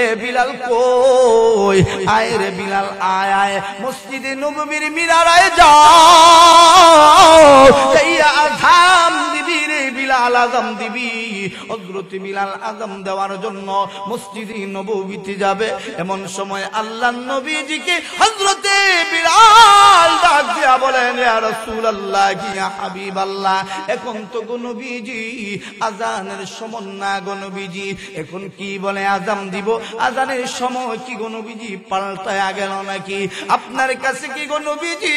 এ বিলাল কই, আয় রে বিলাল আয় আয়, মসজিদে নববীর মিনারায় যাও, এই আযান দিবি রে বিলাল, আযান দিবি। হযরত বিলাল আযান দেওয়ার জন্য মসজিদে নববীতে যাবে। এমন সময় আল্লাহর নবীজিকে হযরতে বিলাল ডাক দিয়া বলেন, ইয়া রাসূলুল্লাহ, ইয়া হাবিবাল্লাহ, এখন তো গো নবীজি আযানের সময় না গো নবীজি, এখন কি বলে আযান দিব, আযানের সময় কি গো নবীজি পাল্টায়া গেল নাকি? আপনার কাছে কি গো নবীজি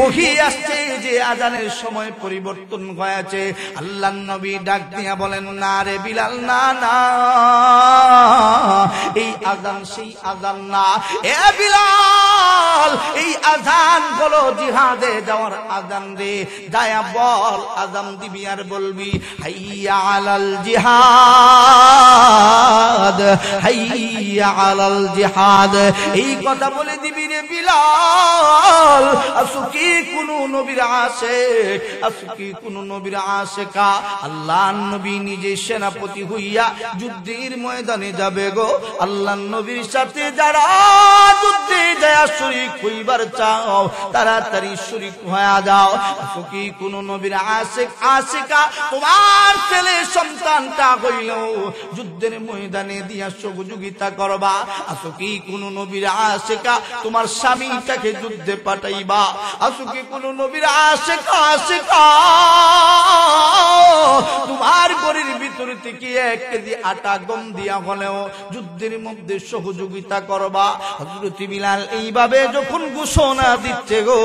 ওহী আসছে যে আযানের সময় পরিবর্তন হয়েছে? আল্লাহর নবী ডাক দিয়া বলেন, না রে বিলাল, না না, এই আযান সেই আযান না। এ বিলাল, এই আযান হলো জিহাদে যাওয়ার আযান রে। যায়া বল, আযান দিবি আর বলবি, হাইয়া আলাল জিহাদ, হাইয়া আলাল জিহাদ। এই কথা বলে দিবি রে বিলাল। আসু কি কোন নবীর আশিক, আসু কি কোন নবীর আশিকা? আল্লাহর নবী নিজে সেনাপতি হইয়া যুদ্ধের ময়দানে যাবে গো। আল্লাহর নবীর সাথে যারা যুদ্ধে যায় শরীক হইবার চাও, তাড়াতাড়ি শরীক হয়ে যাও। আসু কি কোন নবীর আশিক, আশিকা? তোমার ছেলে সন্তানটা হইল যুদ্ধের ময়দানে দিয়া সহযোগিতা করবা। আসু কি কোন নবীর আশিকা? তোমার স্বামীটাকে যুদ্ধে পাঠাইবা। আসু কি কোন নবীর আশিকা, আশিকা? তোমার ঘরের ভিতরে থেকে 1 কেজি আটা গম দিয়া হলেও যুদ্ধের মধ্যে সহযোগিতা করবা। হযরত বিলাল এইভাবে যখন ঘোষণা দিচ্ছে গো,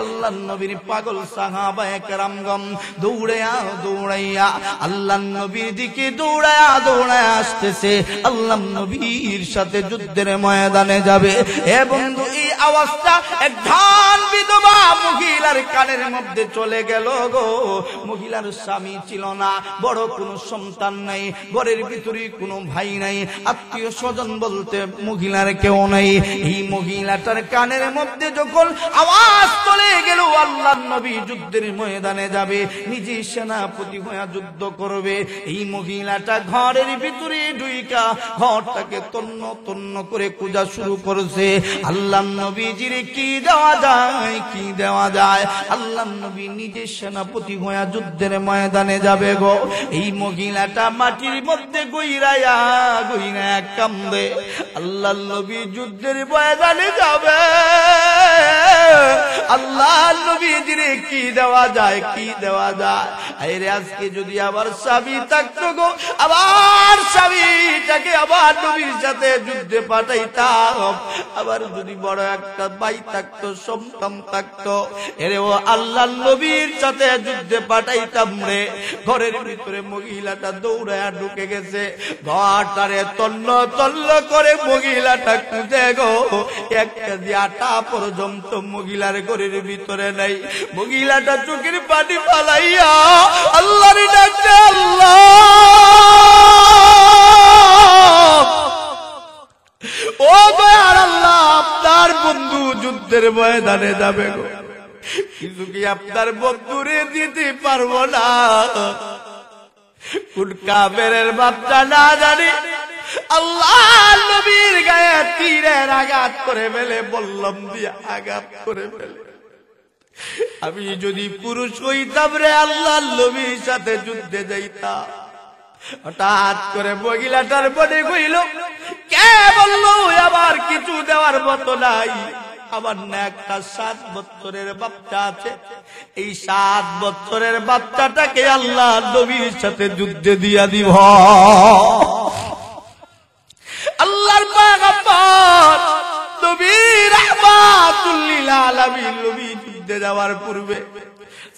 আল্লাহর নবীর পাগল সাহাবায়ে কেরামগণ দৌড়াইয়া দৌড়াইয়া আল্লাহর নবীর দিকে দৌড়াইয়া দৌড়াইয়া আসতেছে। আল্লাহর নবীর সাথে যুদ্ধের ময়দানে যাবে। এ বন্ধু, এই আওয়াজটা একজন বিধবা মহিলার কানের মধ্যে চলে গেল গো। মহিলার স্বামী ছিল না, বড় কোনো সন্তান নাই, ঘরের ভিতরে কোনো ভাই নাই, আত্মীয় স্বজন বলতে মহিলার কেউ নাই। এই মহিলাটার কানের মধ্যে যখন আওয়াজ চলে গেল আল্লাহর নবী যুদ্ধের ময়দানে যাবে, নিজে সেনাপতি হয়ে যুদ্ধ করবে, এই মহিলাটা ঘরের ভিতরে ঢুইকা ঘরটাকে তন্ন তন্ন করে খোঁজা শুরু করেছে। আল্লাহর নবীজির কি দেওয়া যায়, কি দেওয়া যায়? আল্লাহর নবী নিজে সেনাপতি হয়ে যুদ্ধের ময়দানে যাবে গো। এই মহিলাটা মাটির মধ্যে গইরায়া গইরায়া কান্দে। আল্লাহর নবী যুদ্ধের ময়দানে যাবে, আল্লাহর নবীজিরে কি দেওয়া যায়, কি দেওয়া যায়? আরে আজকে যদি আবার স্বামী থাকতো গো, আবার স্বামীটাকে আবার নবীর সাথে যুদ্ধে পাঠাইতাম, আবার যদি বড় একটা ভাই থাকতো, সন্তান থাকতো, এরে ও আল্লাহর নবীর সাথে যুদ্ধে পাঠাইতাম রে। ঘরের ভিতরে মহিলাটা দৌড়ায়া ঢুকে গেছে, ঘরটারে তন্ন তন্ন করে মহিলাটা খুঁজে গো। 1 কেজি আটা পর্যন্ত মহিলার ঘরের ভিতরে নাই। মহিলাটা চোখের পানি ফালাইয়া আল্লাহর ডাকছে, আল্লাহ ও দয়ার আল্লাহ, আপনার বন্ধু যুদ্ধের ময়দানে যাবে গো, কিছু কি আপনার বন্ধুরে দিতে পারবো না? কোন কাফেরের বাচ্চা না জানি আল্লাহর নবীর গায়ে তীরের আঘাত করে ফেলে, বললাম দিয়ে আঘাত করে ফেলে। আমি যদি পুরুষ হইতাম রে, আল্লাহর নবীর সাথে যুদ্ধে যাইতাম। হঠাৎ করে মহিলাটার মনে হইল, কে বললো আবার কিছু দেওয়ার মতো নাই, আমার না একটা 7 বছরের বাচ্চা আছে, এই 7 বছরের বাচ্চাটাকে আল্লাহর নবীর সাথে যুদ্ধে দিয়া দিব। আল্লাহর পয়গম্বর নবী রাহমাতুল লিল আলামিন নবী যুদ্ধে যাওয়ার পূর্বে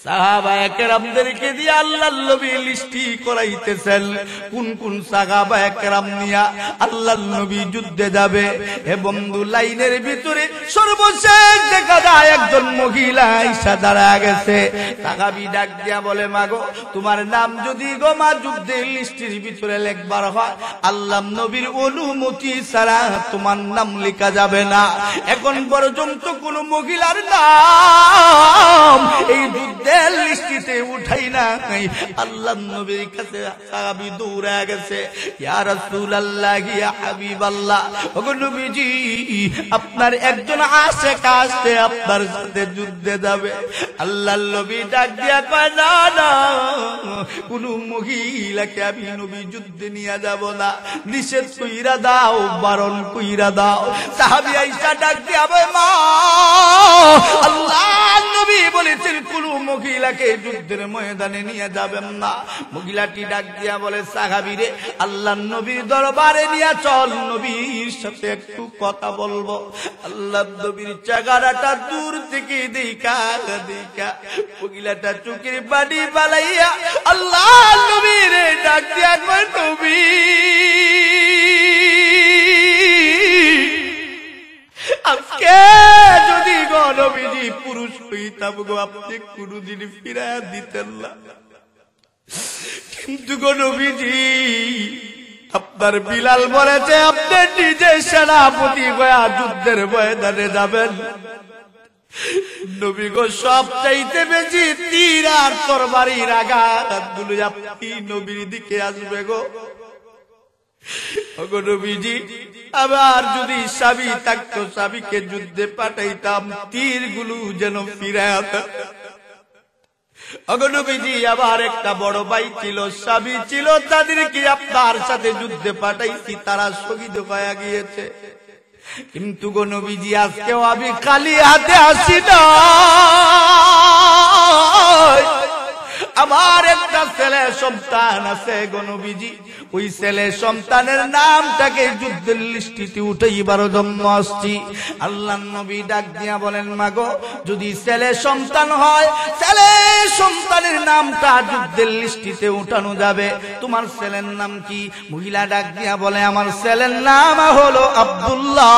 সাহাবায়ে কেরামদেরকে দিয়ে আল্লাহর নবী লিস্টি করাইতেছেন, কোন কোন সাহাবায়ে কেরাম নিয়া আল্লাহর নবী যুদ্ধে যাবে। এ বন্ধু, লাইনের ভিতরে সর্বশেষ দেখা যায় একজন মহিলা আয়েশা দাঁড়া গেছে। সাহাবী ডাক দিয়া বলে, মাগো, তোমার নাম যদি গো মা যুদ্ধের লিস্টির ভিতরে লেখবার হয়, আল্লাহর নবীর অনুমতি ছাড়া তোমার নাম লেখা যাবে না। এখন পর্যন্ত কোন মহিলার নাম এই যুদ্ধে যুদ্ধের লিস্টিতে উঠাই নাই। আল্লাহ নবীর কাছে সাহাবী দৌড়ে গেছে, ইয়া রাসূলুল্লাহ ইয়া হাবিবাল্লাহ, ওগো নবীজি আপনার একজন আশিক আসছে আপনার সাথে যুদ্ধে যাবে। আল্লাহর নবী ডাক দিয়া কয় না না, কোন মহিলাকে আমি নবী যুদ্ধে নিয়ে যাব না, নিষেধ কইরা দাও, বারণ কইরা দাও। সাহাবী আয়েশা ডাক দিয়া বলে মা, আল্লাহর নবী বলেছেন কোন মহিলাকে যুদ্ধের ময়দানে নিয়ে যাবেন না। মহিলাটি ডাক দিয়া বলে সাহাবী রে, আল্লাহর নবীর দরবারে নিয়ে চল, নবীর সাথে একটু কথা বলবো। আল্লাহর নবীর চেহারাটা দূর থেকে দেখা দেখা মহিলাটা চোখের পানি বালাইয়া আল্লাহর নবীর ডাক দিয়া কয় নবী, আজকে যদি গো নবীজি পুরুষ হইতাম গো আপনি কোনদিন ফিরাইয়া দিতেন না, কিন্তু গো নবীজি আপনার বিলাল বলেছে আপনি নিজে সেনাপতি হয়ে যুদ্ধের ময়দানে যাবেন। নবী গো সব চাইতে বেশি তীর আর তরবারির আঘাতগুলো আপনি নবীর দিকে আসবে গো। ওগো নবীজি আবার যদি স্বামী থাকতো স্বামীকে যুদ্ধে পাঠাইতাম, তীরগুলো যেন ফিরাইয়া। ওগো নবীজি আবার একটা বড় ভাই ছিল, স্বামী ছিল, তাদেরকে আপনার সাথে যুদ্ধে পাঠাইছি, তারা শহীদ হয়ে গিয়েছে। কিন্তু গো নবীজি আজকেও আমি খালি হাতে আসি না, আমার একটা ছেলে সন্তান আছে গো নবীজি, ওই ছেলে সন্তানের নামটাকে যুদ্ধের লিস্টিতে উঠাইবার জন্য আসছি। আল্লাহর নবী ডাক দিয়া বলেন মা গো, যদি ছেলে সন্তান হয়, ছেলে সন্তানের নামটা যুদ্ধের লিস্টিতে উঠানো যাবে। তোমার ছেলের নাম কি? মহিলা ডাক দিয়া বলে আমার ছেলের নাম হলো আব্দুল্লাহ।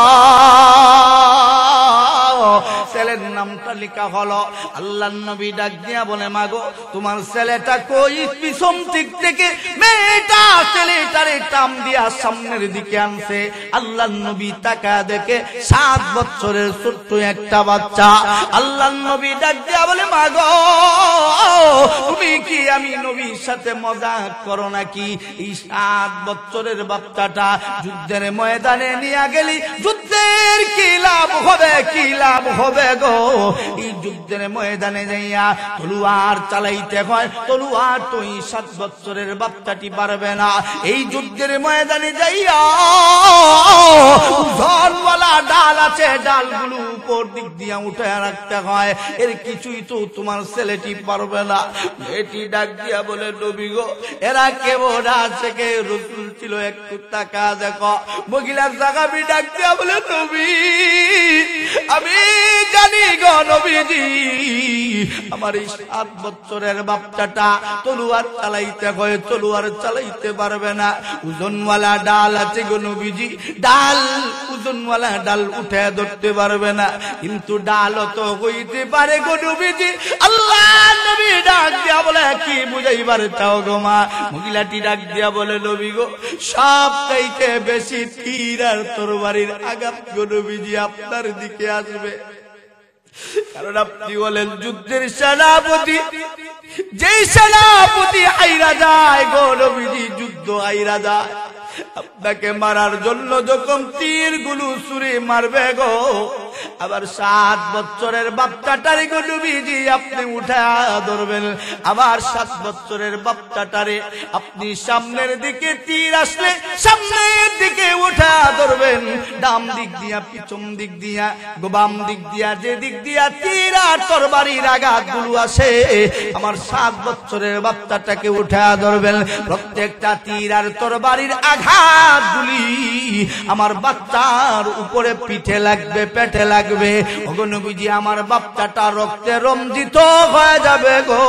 ছেলের নামটা লেখা হলো। আল্লাহর নবী ডাক দিয়া বলে মা গো, তোমার ছেলেটা কই? পিছন দিক থেকে মেয়েটা ছেলেটারে টাম দিয়া সামনের দিকে আনছে। আল্লাহর নবী তাকা দেখে 7 বছরের ছোট্ট একটা বাচ্চা। আল্লাহর নবী ডাক দিয়া বলে মা গো, তুমি কি আমি নবীর সাথে মজাক করো নাকি? এই 7 বছরের বাচ্চাটা যুদ্ধের ময়দানে নিয়ে গেলি, যুদ্ধের কি লাভ হবে, কি লাভ হবে গো? এই যুদ্ধের ময়দানে যাইয়া তলোয়ার চালাইতে হয়, তলোয়ার তো এই 7 বছরের বাচ্চাটি পারবে না। এই যুদ্ধের ময়দানে যাইয়া ধনওয়ালা ডাল আছে, ডালগুলো উপর দিক দিয়া উঠে রাখতে হয়, এর কিছুই তো তোমার ছেলেটি পারবে না। এটি ডাক দিয়া বলে নবী গো, এরা কেমন আছে, কে রাসূল ছিল, একটু তাকা দেখো। মহিলার সাহাবী ডাক দিয়া বলে নবী আমি জানি গো নবীজি, আমার এই 7 বছরের বাচ্চাটা তলোয়ার চালাইতে হয়, তলোয়ার চালাইতে পারবে না। ওজনওয়ালা ডাল আছে গো নবীজি, ডাল ওজনওয়ালা ডাল উঠে ধরতে পারবে না, কিন্তু ডালও তো হইতে পারে গো নবীজি। আল্লাহ নবী ডাক দিয়া বলে কি বুঝাইবার চাও গো মা? মহিলাটি ডাক দিয়া বলে নবী গো, সব চাইতে বেশি তীর আর তরবারির আঘাত গো নবীজি আপনার দিকে আসবে, কারণ আপনি বলেন যুদ্ধের সেনাপতি। যেই সেনাপতি হাইরা যায় গো নবীজি, যুদ্ধ হাইরা যায়, আপনাকে মারার জন্য যখন তীরগুলো ছুঁড়ে মারবে গো, আবার 7 বছরের বাচ্চাটারে গো নবীজি আপনি উঠা ধরবেন। আবার 7 বছরের বাচ্চাটারে আপনি সামনের দিকে তীর আসলে সামনের দিকে উঠা ধরবেন, ডান দিক দিয়া, পিছন দিক দিয়া, বাম দিক দিয়া, যে দিক দিয়া তীর আর তরবারির আঘাতগুলো আসে, আমার 7 বছরের বাচ্চাটাকে উঠা ধরবেন। প্রত্যেকটা তীর আর তরবারির আঘাতগুলি আমার বাচ্চার উপরে পিঠে লাগবে, পেটে লাগবে। ওগো নবীজি আমার বাচ্চাটা রক্তে রঞ্জিত হয়ে যাবে গো,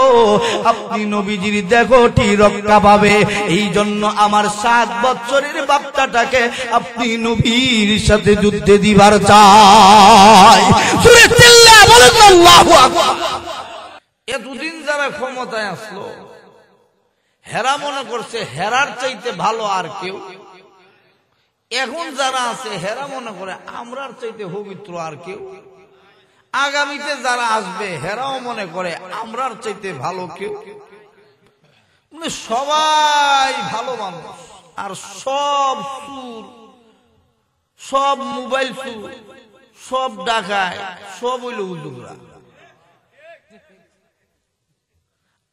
আপনি নবীজির দেহটি রক্ষা পাবে। এই জন্য আমার 7 বছরের বাচ্চাটাকে আপনি নবীর সাথে যুদ্ধে দিবার চাই। জোরে চিল্লা বলেন আল্লাহু আকবার। এতদিন যারা ক্ষমতায় আসলো, হেরা মনে করছে হেরার চাইতে ভালো আর কেউ। এখন যারা আছে হেরা মনে করে আমরার চাইতে পবিত্র আর কেউ। আগামীতে যারা আসবে হেরাও মনে করে আমরার চাইতে ভালো কেউ, মানে সবাই ভালো মানুষ, আর সব সুর, সব মোবাইল সুর, সব ডাকায়, সব হইল হুজুররা।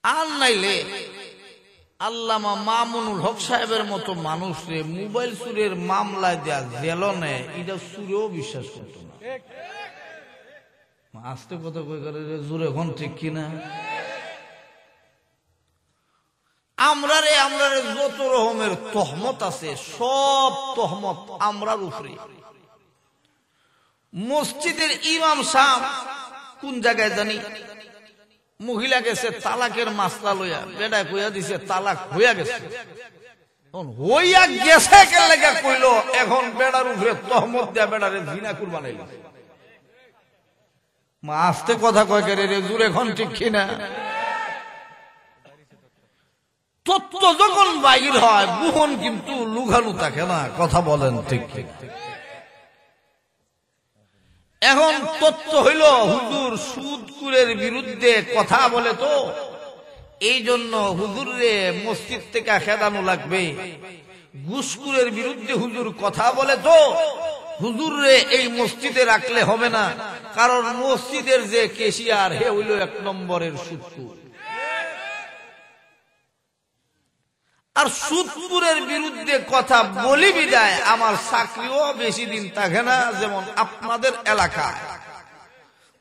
আর নাইলে আল্লামা মামুনুল হক সাহেবের মতো মানুষ রে মোবাইল সুরের মামলায় দেয়া জেল নেয়, এটা সুরেও বিশ্বাস করতো না। আস্তে কথা কই করে জোরে এখন ঠিক কিনা? আমরা রে যত রকমের তহমত আছে সব তহমত আমরার উপরে। মসজিদের ইমাম সাহেব কোন জায়গায় জানি মহিলা গেছে তালাকের মাসলা লইয়া, বেটা কইয়া দিছে তালাক হইয়া গেছে, হইয়া গেছে কে লেগে কইলো, এখন বেড়ার উপরে তহমত দেয়া বেড়ারে জিনা কুরবান হইল। মা আস্তে কথা কয় কে রে জুরে এখন ঠিক কিনা? তত্ত্ব যখন বাইর হয় গুহন কিন্তু লুকানো থাকে না, কথা বলেন ঠিক ঠিক। এখন তত্ত্ব হইল হুজুর সুদকুরের বিরুদ্ধে কথা বলে, তো এই জন্য হুজুর রে মসজিদ থেকে খেদানো লাগবে। ঘুষকুরের বিরুদ্ধে হুজুর কথা বলে, তো হুজুর রে এই মসজিদে রাখলে হবে না, কারণ মসজিদের যে কেশিয়ার হে হইল 1 নম্বরের সুদকুর। আর সুদপুরের বিরুদ্ধে কথা বলি বিদায় আমার চাকরিও বেশি দিন থাকে না। যেমন আপনাদের এলাকায়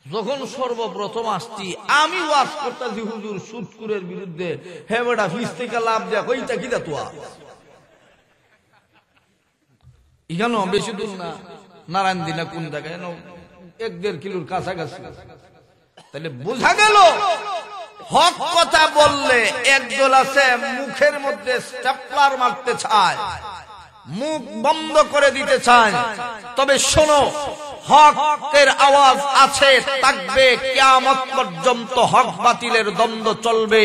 যখন সর্বপ্রথম আসছি আমি ওয়াজ করতেছি হুজুর সুদপুরের বিরুদ্ধে, হে বেটা ফিস থেকে লাভ দেয়া কইটা কি তোয়া এখানে বেশি দূর না, নারায়ণদি না কোন জায়গায় 1-1.5 কিলোর কাছাকাছি। তাহলে বোঝা গেল হক কথা বললে একদল আছে মুখের মধ্যে স্টেপলার মারতে চায়, মুখ বন্ধ করে দিতে চায়। তবে শোনো, হকের আওয়াজ আছে, থাকবে, কিয়ামত পর্যন্ত হক বাতিলের দ্বন্দ্ব চলবে।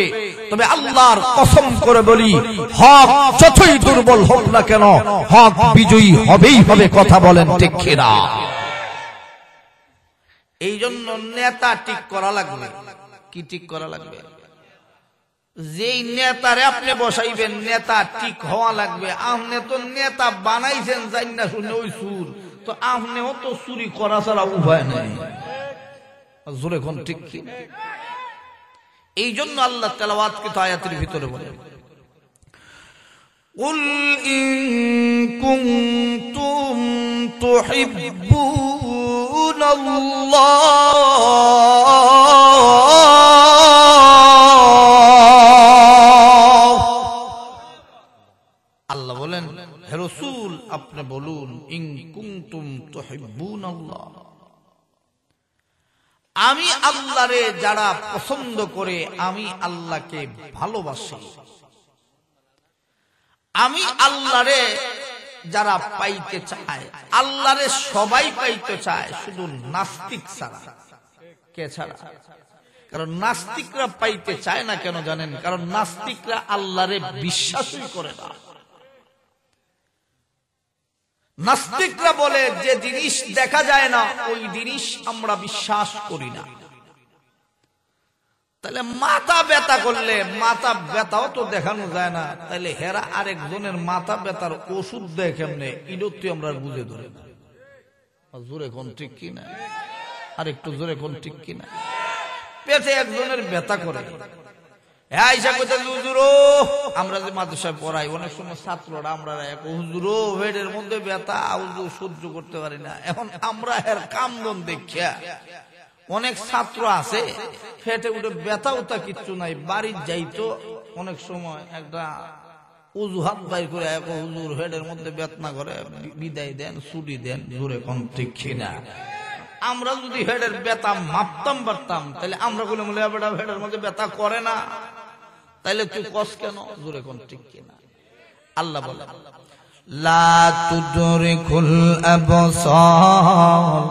তবে আল্লাহর কসম করে বলি, হক যতই দুর্বল হোক না কেন হক বিজয়ী হবেই হবে, কথা বলেন ঠিক কিনা? এই জন্য নেতা ঠিক করা লাগবে। কি ঠিক করা লাগবে? যেই নেতারে আপনি বসাইবেন নেতা ঠিক হওয়া লাগবে। আপনি তো নেতা বানাইছেন জানি না শুনে ওই সুর, তো আপনিও তো চুরি করা ছাড়া উপায় নাই। জোরে কোন ঠিক কি? এই জন্য আল্লাহ তেলাওয়াতকৃত আয়াতের ভিতরে বলে, কুল ইন কুনতুম তুহিব্বুনাল্লাহ, আল্লাহ বলেন হে রাসূল আপনি বলুন, ইন কুনতুম তুহিব্বুনাল্লাহ, আমি আল্লাহরে যারা পছন্দ করে আমি আল্লাহকে ভালোবাসি। আমি আল্লাহরে যারা পাইতে চায়, আল্লাহরে সবাই পাইতে চায়, শুধু নাস্তিক ছাড়া। কে ছাড়া? কারণ নাস্তিকরা পাইতে চায় না কেন জানেন? কারণ নাস্তিকরা আল্লাহরে বিশ্বাসই করে না। নাস্তিকরা বলে যে জিনিস দেখা যায় না ওই জিনিস আমরা বিশ্বাস করি না। তাহলে মাথা ব্যথা করলে মাথা ব্যথাও তো দেখানো যায় না, তাহলে হেরা আরেকজনের মাথা ব্যথার ওষুধ দেয় কেমনে? ইডতে আমরা বুঝে ধরে না। জোরে কোন ঠিক কিনা? আর একটু জোরে কোন ঠিক কিনা? পেটে একজনের ব্যথা করে, আমরা যে মাদ্রাসায় পড়াই অনেক সময় ছাত্ররা আমরা হুজুরো পেটের মধ্যে ব্যথা হুজুর সহ্য করতে পারি না। এখন আমরা এর কামদন দেখিয়া অনেক ছাত্র আছে পেটে উঠে ব্যথা উঠা কিচ্ছু নাই, বাড়ির যাইতো অনেক সময় একটা অজুহাত বাইর করে হুজুর হেডের মধ্যে বেদনা করে বিদায় দেন, ছুটি দেন। জোরে কোন ঠিক কিনা? আমরা যদি হেডের ব্যথা মাপতাম পারতাম তাহলে আমরা বলে বলে হেডের মধ্যে ব্যথা করে না, তাইলে তুই কস কেন? জোরে কোন ঠিক কিনা? আল্লাহ বলে লা তুদরিকুল আবসার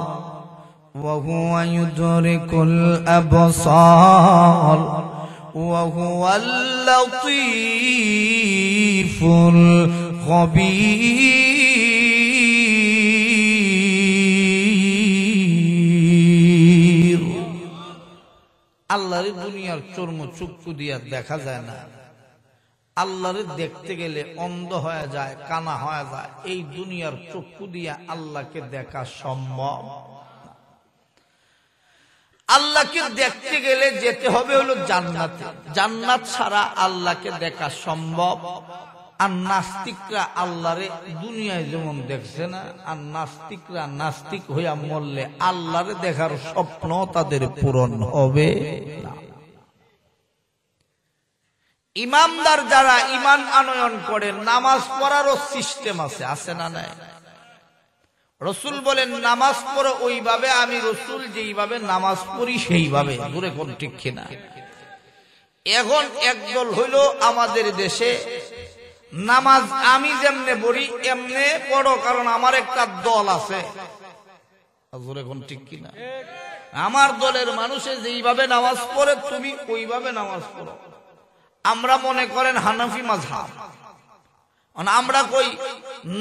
ওয়া হুয়া ইউদরিকুল আবসার ওয়া হুয়াল লাতীফুল খবীর। আল্লাহর দুনিয়ার চর্ম চক্ষু দিয়া দেখা যায় না, আল্লাহরে দেখতে গেলে অন্ধ হয়ে যায়, কানা হয়ে যায়। এই দুনিয়ার চক্ষু দিয়া আল্লাহকে দেখা সম্ভব? আল্লাহকে দেখতে গেলে যেতে হবে হলো জান্নাতে। জান্নাত ছাড়া আল্লাহকে দেখা সম্ভব? আর নাস্তিকরা আল্লাহরে দুনিয়ায় যেমন দেখছে না, আর নাস্তিকরা নাস্তিক হইয়া মরলে আল্লাহরে দেখার স্বপ্ন তাদের পূরণ হবে না। ইমানদার যারা ইমান আনয়ন করে, নামাজ পড়ারও সিস্টেম আছে, আছে না নাই? রসুল বলেন নামাজ পড়ো ওইভাবে, আমি রসুল যেইভাবে নামাজ পড়ি সেইভাবে। দূরে কোন ঠিক কিনা? এখন একদল হইল আমাদের দেশে, নামাজ আমি যেমনে পড়ি এমনে পড়ো, কারণ আমার একটা দল আছে। দূরে কোন ঠিক কিনা? আমার দলের মানুষে যেইভাবে নামাজ পড়ে তুমি ওইভাবে নামাজ পড়ো। আমরা মনে করেন হানাফি মাযহাব, আমরা কই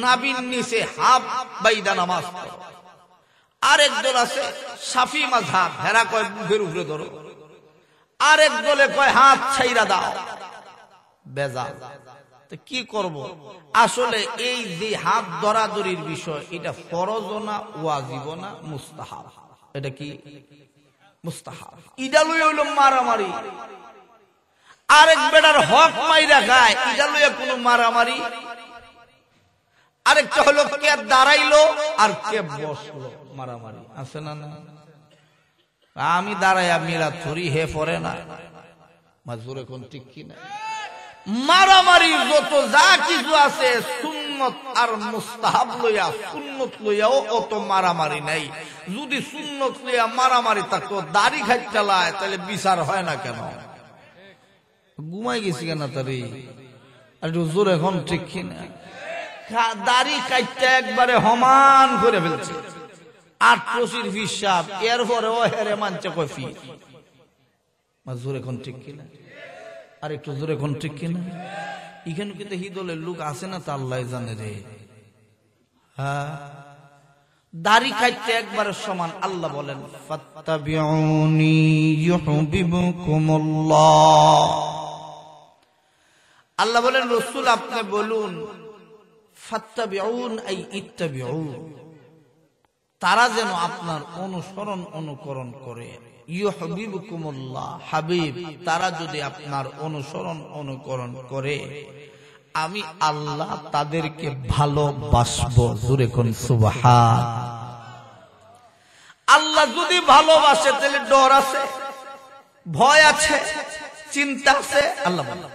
নাবির নিচে হাফ বাইদা নামাজ পড়ো। আরেক দল আছে শাফি মাযহাব, হেরা কয় বুকের উপরে ধরো। আরেক দলে কয় হাত ছাইরা দাও। বেজাল। তো কি করব? আসলে এই যে হাত ধরাধরির বিষয়, এটা ফরজ না ওয়াজিব না মুস্তাহাব? এটা কি মুস্তাহাব? ইডা লইয়া হইল মারামারি। আরেক বেটার হক মাইরা খায়, ইডা লইয়া কোন মারামারি। আরেকটা হলো কে দাঁড়াইলো আর কে বসলো, মারামারি। আছে না? না, আমি দাঁড়াইয়া মিলা থরি, হে পরে না। মাজুর এখন ঠিক কিনা? মারামারি যত যা কিছু আছে সুন্নত আর মুস্তাহাব লইয়া, সুন্নত লইয়াও অত মারামারি নাই। যদি সুন্নত লইয়া মারামারি থাকতো, দাড়ি খাই চালায়, তাহলে বিচার হয় না কেন? ঘুমাই গেছি কেন তারি? আর জোর এখন ঠিক কিনা? দাড়ি কাটতে একবারে সমান করে ফেলছে, 8 রশির হিসাব, এরপরেও হেরে মানছে কফি। জোর এখন ঠিক কিনা? আর একটু জোরে কোন ঠিক কিনা? এখানে কিন্তু হিদলের লোক আছে না, তা আল্লাহ জানে রে। হ্যাঁ, দাড়ি কাটতে একবারে সমান। আল্লাহ বলেন ফাত্তাবিউনি ইউহিব্বুকুমুল্লাহ। আল্লাহ বলেন রাসূল আপনি বলুন ফাত্তাবিউন আই ইত্তাবিউ, তারা যেন আপনার অনুসরণ অনুকরণ করে। ইউহিব্বুকুমুল্লাহ, হাবিব তারা যদি আপনার অনুসরণ অনুকরণ করে, আমি আল্লাহ তাদেরকে ভালোবাসবো। জোরে কোন সুবহান। আল্লাহ যদি ভালোবাসে তাহলে ডর আছে, ভয় আছে, চিন্তা আছে। আল্লাহ বলেন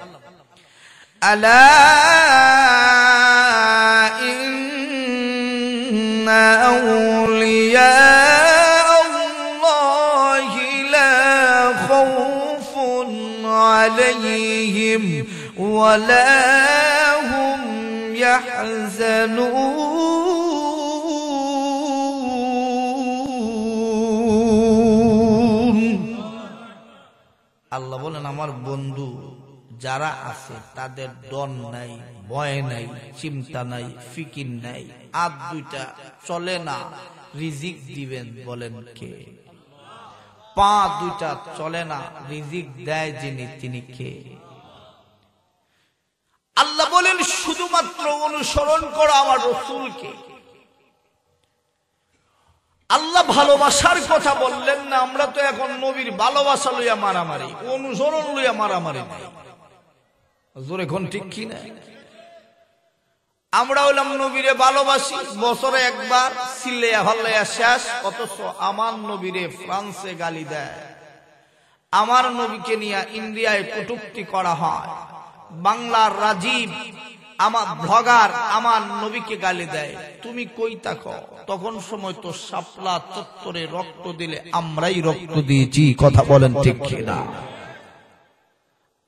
আলা ইন্না আউলিয়া عليهم ولا هم يحزنون। আল্লাহ বলেন আমার বন্ধু যারা আছে তাদের ডর নাই, ভয় নাই, চিন্তা নাই, ফিকির নাই। আর দুইটা চলে না, রিজিক দিবেন বলেন কে? পা দুইটা চলে না, রিজিক দেয় যিনি তিনি কে? আল্লাহ বলেন শুধুমাত্র অনুসরণ করো আমার রাসূলকে। আল্লাহ ভালোবাসার কথা বললেন না। আমরা তো এখন নবীর ভালোবাসা লইয়া মারামারি, অনুসরণ লইয়া মারামারি নাই। জোরে কোন ঠিক কি না? আমরা হলাম নবীরে ভালোবাসি, বছরে একবার সিল্লাইয়া ভাল্লাইয়া শেষ, অথচ আমার নবীরে ফ্রান্সে গালি দেয়, আমার নবীকে নিয়ে ইন্ডিয়ায় কটূক্তি করা হয়, বাংলার রাজীব আমার ব্লগার আমার নবীকে গালি দেয়। তুমি কই থাকো? তখন সময় তো শাপলা চত্বরে রক্ত দিলে আমরাই রক্ত দিয়েছি। কথা বলেন ঠিক কিনা?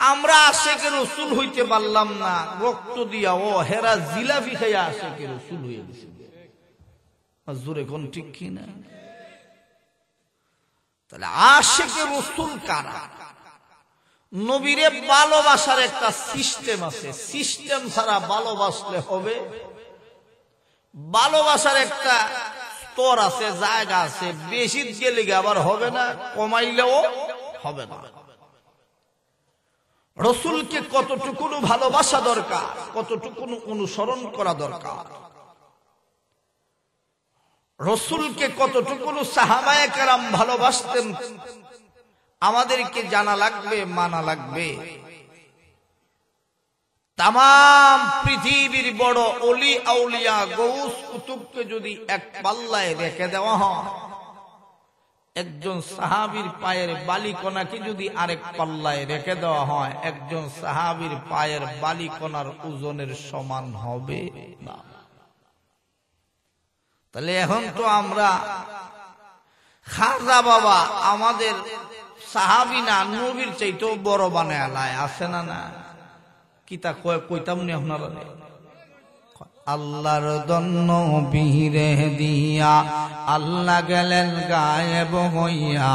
আমরা আশেকে রসুল হইতে পারলাম না, রক্ত দিয়া ও হেরা জিলাপি খাইয়া আশেকে রসুল হয়ে গেছে। জোরে কোন ঠিক কিনা? তাহলে আশেকে রসুল কারা? নবীরে ভালোবাসার একটা সিস্টেম আছে, সিস্টেম ছাড়া ভালোবাসলে হবে? ভালোবাসার একটা স্তর আছে, জায়গা আছে, বেশি গেলে আবার হবে না, কমাইলেও হবে না। রসুলকে কতটুকু ভালোবাসা দরকার, কতটুকু অনুসরণ করা দরকার, রসুলকে কতটুকু সাহাবায়ে কেরাম ভালোবাসতেন আমাদেরকে জানা লাগবে, মানা লাগবে। তাম পৃথিবীর বড় অলি আউলিয়া গৌস কুতুবকে যদি এক পাল্লায় রেখে দেওয়া হয়, একজন সাহাবীর পায়ের বালিকণাকে যদি আরেক পাল্লায় রেখে দেওয়া হয়, একজন সাহাবীর পায়ের বালিকণার ওজনের সমান হবে না। তাহলে এখন তো আমরা খাজা বাবা আমাদের সাহাবী না, নবীর চাইতেও বড় বানায় আলায়, আছে না? না কিতা কইতাম নি আপনারা? আল্লাহর দন্ন বীরে দিয়া আল্লাহ গেলেন গায়েব হইয়া,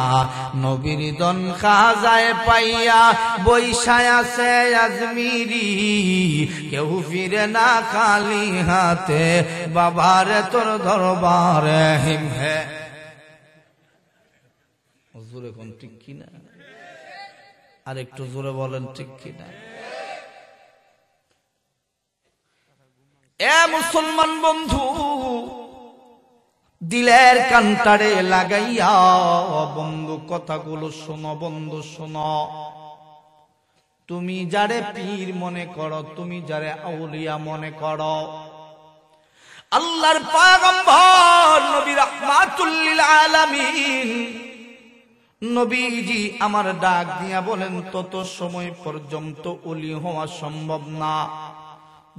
নবীর দন খাজায় পাইয়া বৈশায় আছে আজমিরি, কেউ ফিরে না খালি হাতে, বাবারে তোর দরবারে হিমহে। জোরে কোন ঠিক কিনা? আর একটু জোরে বলেন ঠিক কিনা? এ মুসলমান বন্ধু, দিলের কান্তারে লাগাইয়া বন্ধু কথাগুলো শোনো, বন্ধু শোনো। তুমি যারে পীর মনে করো, তুমি যারে আউলিয়া মনে করো, আল্লাহর পয়গম্বর নবী রাহমাতুল লিল আলামিন নবীজি আমার ডাক দিয়া বলেন, তত সময় পর্যন্ত ওলি হওয়া সম্ভব না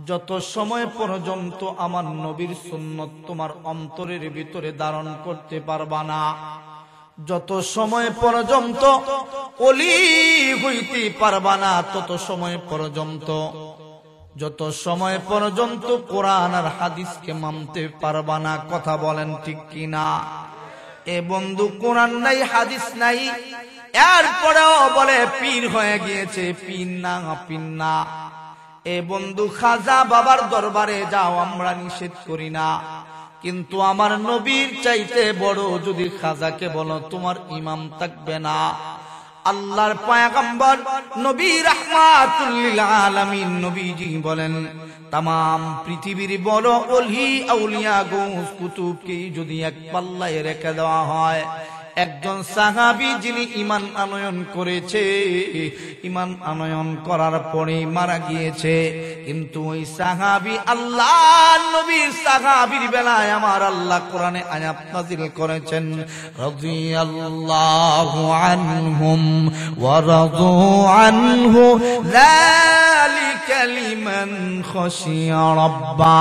যত সময় পর্যন্ত আমার নবীর সুন্নত তোমার অন্তরের ভিতরে ধারণ করতে পারবা না, যত সময় পর্যন্ত ওলি হইতে পারবা না, তত সময় পর্যন্ত, যত সময় পর্যন্ত কোরআন আর হাদিসকে মানতে পারবা না। কথা বলেন ঠিক কিনা? এ বন্ধু, কোরআন নাই, হাদিস নাই, এরপরেও বলে পীর হয়ে গিয়েছে, পীর না, পীর না। এ বন্ধু, খাজা বাবার দরবারে যাও, আমরা নিষেধ করি না, কিন্তু আমার নবীর চাইতে বড় যদি খাজাকে বলো, তোমার ইমাম থাকবে না। আল্লাহর পয়গম্বর নবী রাহমাতুল লিল আলামিন নবীজি বলেন, তাম পৃথিবীর বড় ওলি আউলিয়া গৌস কুতুবকে যদি এক পাল্লায় রেখে দেওয়া হয়, একজন সাহাবী যিনি ঈমান আনয়ন করেছে, ঈমান আনয়ন করার পরে মারা গিয়েছে, কিন্তু ওই সাহাবী আল্লাহর নবীর সাহাবীর বেলায় আমার আল্লাহ কোরআনে আয়াত নাযিল করেছেন, রাদিয়াল্লাহু আনহুম ওয়া রাদু আনহু যালিকা লিমান খাশিয়া রাব্বা।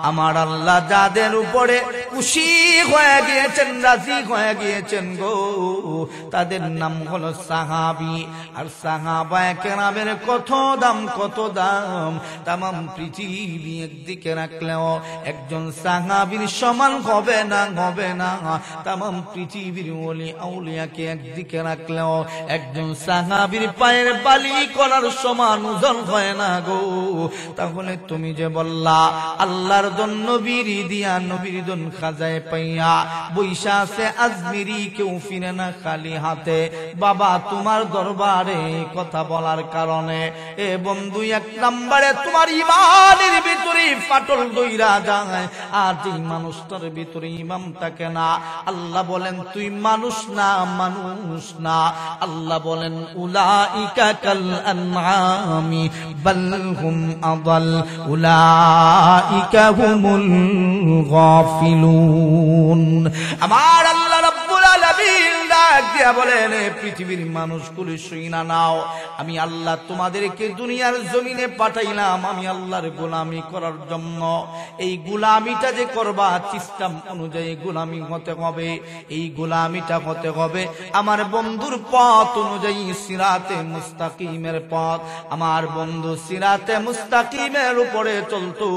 আমার আল্লাহ যাদের উপরে খুশি হয়ে গিয়েছেন, রাজি হয়ে গিয়েছেন গো, তাদের নাম হলো সাহাবী। আর সাহাবায়ে কেরামের কত দাম, কত দাম! তাম পৃথিবী একদিকে রাখলেও একজন সাহাবীর সমান হবে না, হবে না। তাম পৃথিবীর ওলি আউলিয়াকে একদিকে রাখলেও একজন সাহাবীর পায়ের বালি করার সমান ওজন হয় না গো। তাহলে তুমি যে বললা আল্লাহর দন নবীর দিয়া, নবীর দন খাজায় পাইয়া বৈশা আছে আজমিরি, কেউ ফিরে না খালি হাতে, বাবা তোমার দরবারে কথা বলার কারণে এ বন্ধু এক নম্বরে তোমার ইমানের ভিতরে ফাটল দইরা যায়, আর যে মানুষটার ভিতরে ইমাম থাকে না, আল্লাহ বলেন তুই মানুষ না, মানুষ না। আল্লাহ বলেন উলাইকা কাল আনআমি বাল হুম আদাল উলাইকা হুমুল গাফিলুন। আমার আল্লাহ রাব্বুল আলামিন ডাক দিয়া বলেন, পৃথিবীর মানুষগুলো শুইনা নাও, আমি আল্লাহ তোমাদেরকে দুনিয়ার জমিনে পাঠাইলাম আমি আল্লাহর গোলামি করার জন্য। এই গোলামিটা যে করবা সিস্টেম অনুযায়ী গোলামি হতে হবে, এই গোলামিটা হতে হবে আমার বন্ধুর পথ অনুযায়ী, সিরাতে মুস্তাকিমের পথ। আমার বন্ধু সিরাতে মুস্তাকিমের উপরে চলতো,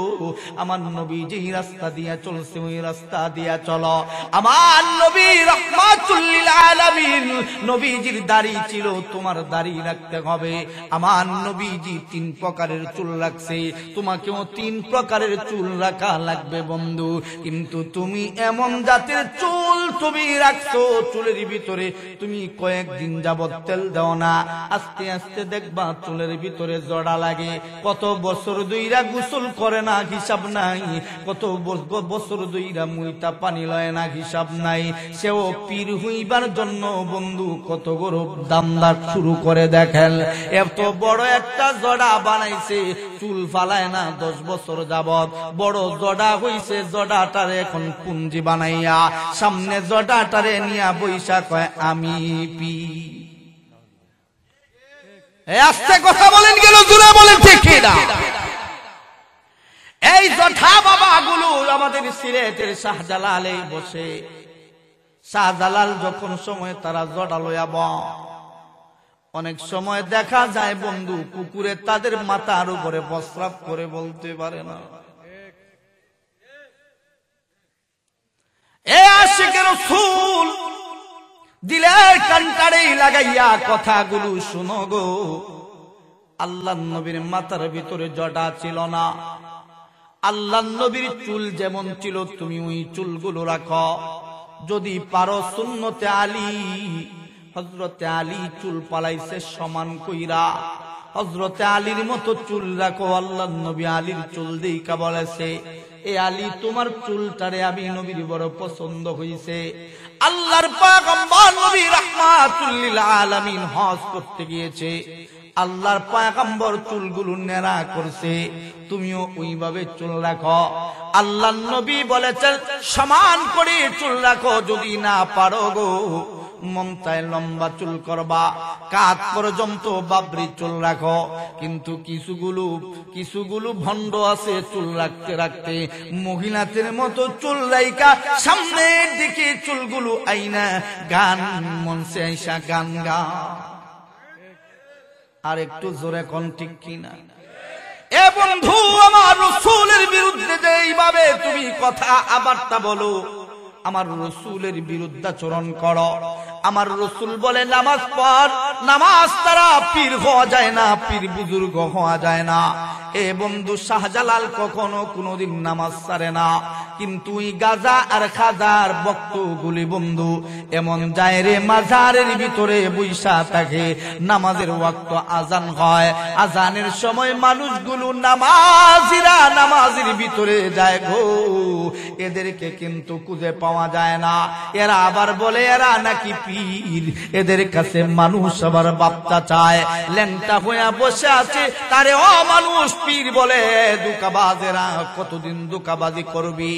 আমার নবী যেই রাস্তা দিয়া চলছে ওই রাস্তা দিয়া চলো। আমার নবী রাহমাতুল লিল আলামিন নবীজির দাড়ি ছিল, তোমার দাড়ি রাখতে হবে। আমার নবীজি 3 প্রকারের চুল রাখছে, তোমাকেও 3 প্রকারের চুল রাখা লাগবে বন্ধু। কিন্তু তুমি এমন জাতের চুল তুমি রাখছো, চুলের ভিতরে তুমি কয়েকদিন যাবত তেল দাও না, আস্তে আস্তে দেখবা চুলের ভিতরে জড়া লাগে। কত বছর ধইরা গোসল করে না হিসাব নাই, কত বছর ধইরা মুইতা পানি লয় না হিসাব নাই। সেও পীর হইবার জন্য বন্ধু কত গরব দামদার শুরু করে দেখেন। এত বড় একটা জড়া বানাইছে, চুল ফালায় না 10 বছর যাবত, বড় জড়া হইছে। জড়াটারে এখন পুঞ্জি বানাইয়া সামনে জড়াটারে নিয়া বৈশা কয় আমি পি। আস্তে কথা বলেন গেল, জোরে বলেন ঠিক কিনা? এই জঠা বাবা গুলো আমাদের সিলেটের শাহজালালে বসে। শাহজালাল যখন সময় তারা জড়া লইয়া অনেক সময় দেখা যায় বন্ধু কুকুরে তাদের মাথার উপরে প্রস্রাব করে, বলতে পারে না। এ আশিকে রাসূল দিলের কান্টারে লাগাইয়া কথাগুলো শুনো গো। আল্লাহর নবীর মাথার ভিতরে জটা ছিল না, আল্লাহর নবীর চুল যেমন ছিল তুমি ওই চুলগুলো রাখো। যদি পারো সুন্নতে আলী, হযরতে আলী চুল পালাইছে সমান কইরা, হযরতে আলীর মতো চুল রাখো। আল্লাহর নবী আলীর চুল দেইকা বলেছে, এ আলী তোমার চুলটারে আমি নবীর বড় পছন্দ হইছে। আল্লাহর পয়গম্বর নবী রাহমাতুল লিল আলামিন হজ করতে গিয়েছে, আল্লাহর পয়গম্বর চুলগুলো নেড়া করছে, তুমিও ওইভাবে চুল রাখো। আল্লাহর নবী বলেছেন সমান করে চুল রাখো, যদি না পারো গো মন চায় লম্বা চুল করবা, কাঁধ পর্যন্ত বাবরি চুল রাখো। কিন্তু কিছুগুলো ভণ্ড আছে, চুল রাখতে রাখতে মহিলাদের মতো চুল রাইকা সামনের দিকে চুলগুলো আইনা গান মঞ্চে আইসা গান গা। আর একটু জোরে কোন ঠিক কিনা? এ বন্ধু আমার রাসূলের বিরুদ্ধে যে এইভাবে তুমি কথা আবারটা বলো, আমার রাসূলের বিরুদ্ধাচরণ করো। আমার রাসূল বলে নামাজ পড়, নামাজ তারা পীর হওয়া যায় না, পীর বুজুর্গ হওয়া যায় না। এ বন্ধু শাহজালাল কখনো কোনোদিন নামাজ ছাড়ে না, কিন্তু এই গাজা আর খাজার বক্তগুলি বন্ধু এমন যায় রে, মাজারের ভিতরে বৈশা থাকে। নামাজের ওয়াক্ত আজান হয়, আজানের সময় মানুষগুলো নামাজিরা নামাজের ভিতরে যায় গো, এদেরকে কিন্তু খুঁজে পাওয়া যায় না। এরা আবার বলে এরা নাকি পীর, এদের কাছে মানুষ আবার বাপ্তা চায়। ল্যাংটা হয়ে বসে আছে, তারে ও মানুষ পীর বলে। দুকাবাজেরা কতদিন দুকাবাজি করবি?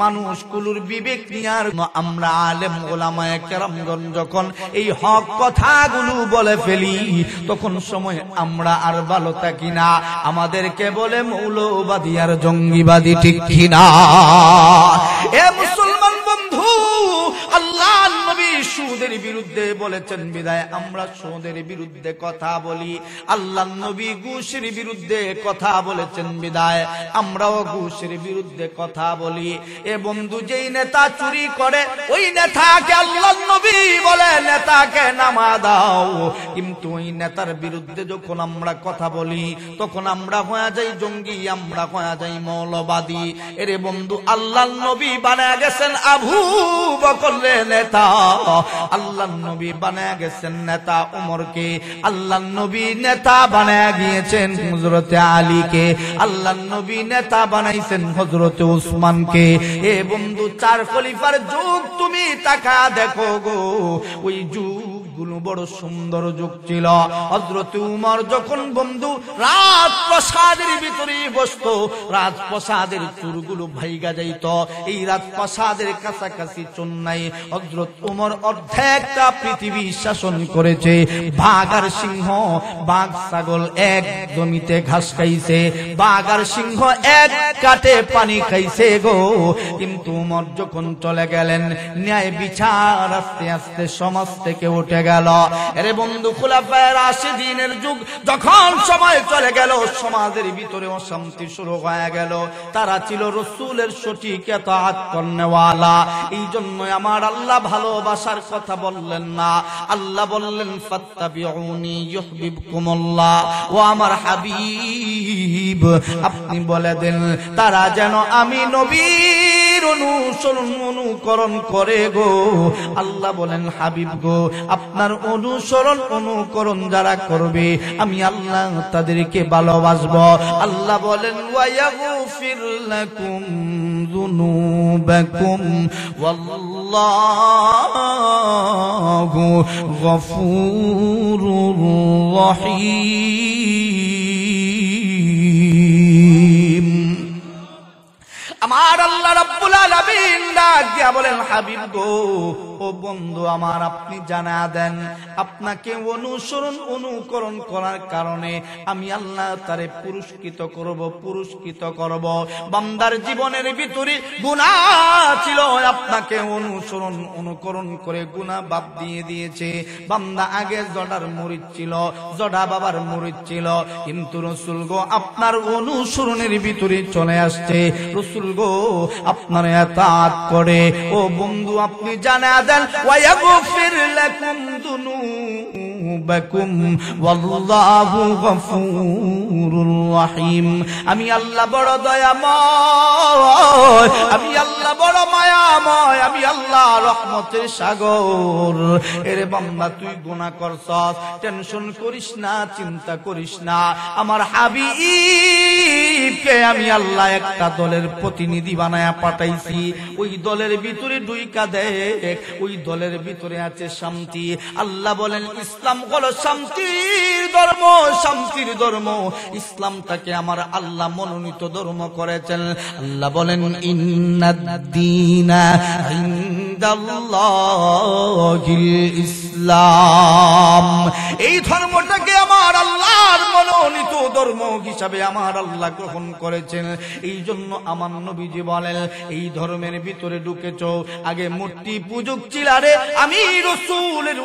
মানুষগুলোর বিবেক নিয়ার আমরা আলেম ওলামায়ে কেরামগণ যখন এই হক কথাগুলো বলে ফেলি, তখন সময় আমরা আর ভালো থাকি না, আমাদেরকে বলে মৌলবাদী আর জঙ্গিবাদী, ঠিক কিনা? এ মুসলমান বন্ধু, আল্লাহ নবী সুদের বিরুদ্ধে বলেছেন বিদায় আমরা সুদের বিরুদ্ধে কথা বলি। আল্লাহ নবী ঘুষের বিরুদ্ধে কথা বলেছেন বিদায় আমরাও ঘুষের বিরুদ্ধে কথা বলি। এ বন্ধু যেই নেতা চুরি করে ওই নেতাকে আল্লাহ নবী বলে নেতাকে নামা দাও, কিন্তু ওই নেতার বিরুদ্ধে যখন আমরা কথা বলি তখন আমরা হয়ে যাই জঙ্গি, আমরা হয়ে যাই মৌলবাদী। এরে বন্ধু আল্লাহ নবী বানায় গেছেন আবু বকরের নেতা, আল্লাহ নবী বানায় গেছেন নেতা উমরকে, আল্লাহ নবী নেতা বানায় গিয়েছেন হযরতে আলীকে, আল্লাহ নবী নেতা বানাইছেন হযরতে উসমানকে। এ বন্ধু চার খলিফার যুগ তুমি তাকা দেখো গো, ওই যুগগুলো বড় সুন্দর যুগ ছিল। হযরতে উমর যখন বন্ধু রাজপ্রাসাদের ভিতরে বসতো, রাজপ্রাসাদের চুরগুলো ভাইগা যাইত, এই রাজপ্রাসাদের কাছাকাছি চুন নাই। হযরত উমর অর্ধেকটা পৃথিবী শাসন করেছে, বাঘ আর সিংহ, বাঘ ছাগল এক জমিতে ঘাস খাইছে, বাঘ আর সিংহ এক কাটে পানি খাইছে গো। কিন্তু উমর যখন চলে গেলেন, ন্যায় বিচার আস্তে আস্তে সমাজ থেকে উঠে গেল। এরে বন্ধু, খুলাফায়ে রাশিদিনের যুগ যখন সময় চলে গেল, সমাজের ভিতরে অশান্তি শুরু হয়ে গেল। তারা ছিল রাসূলের সঠিক ইতাআত করনেওয়ালা। এই জন্য আমার আল্লাহ ভালোবাসার কথা বললেন না, আল্লাহ বললেন ফাত্তাবিউনি ইউহিব্বুকুমুল্লাহ। ও আমার হাবিব, আপনি বলে দেন তারা যেন আমি নবীর অনুকরণ করে গো। আল্লাহ বলেন হাবিব গো, আপনার অনুকরণ যারা করবে আমি আল্লাহ তাদেরকে ভালোবাসবো। আল্লাহ বলেন ওয়ায়াগফির লাকুম যুনুবাকুম ওয়াল্লাহু গফুরুর রহিম। আমার আল্লাহ রাব্বুল আলামিন ডাক দিয়া বলেন হাবিব গো, ও বন্ধু আমার, আপনি জানা দেন আপনাকে অনুকরণ করার কারণে আমি আল্লাহ তারে পুরস্কৃত করব। বান্দার জীবনের ভিতরে গুনাহ ছিল, আপনাকে অনুকরণ করে গুনাহ বাদ দিয়ে দিয়েছে। বান্দা আগে জড়ার মুরিদ ছিল, জড়া বাবার মুরিদ ছিল, কিন্তু রাসূল গো আপনার অনুসরণের ভিতরে চলে আসছে। রাসূল গো আপনার ইতাআত করে। ও বন্ধু, আপনি জানা দেন ওয়ায়াগফির লাকুম যুনুবাকুম ওয়াল্লাহু গফুরুর রহিম। আমি আল্লাহ বড় দয়াময়, আমি আল্লাহ বড় মায়াময়, আমি আল্লাহ রহমতের সাগর। এরে বান্দা, তুই গুনাহ করছস, টেনশন করিস না, চিন্তা করিস না। আমার হাবিবকে আমি আল্লাহ একটা দলের প্রতিনিধি বানায়া পাঠাইছি। ওই দলের ভিতরে ঢুইকা দেখ, ওই দলের ভিতরে আছে শান্তি। আল্লাহ বলেন ইসলাম হলো শান্তির ধর্ম, শান্তির ধর্ম। ইসলামটাকে আমার আল্লাহ মনোনীত ধর্ম করেছেন। আল্লাহ বলেন ইন্নাদ-দীনা ইনদাল্লাহিল ইসলাম। এই ধর্মটাকে আমার আল্লাহর মনোনীত ধর্ম হিসাবে আমার আল্লাহ গ্রহণ করেছেন। এই জন্য আমার নবীজি বলেন, এই ধর্মের ভিতরে ঢুকেছো, আগে মূর্তি পূজক ছিলারে, আমি রাসূলের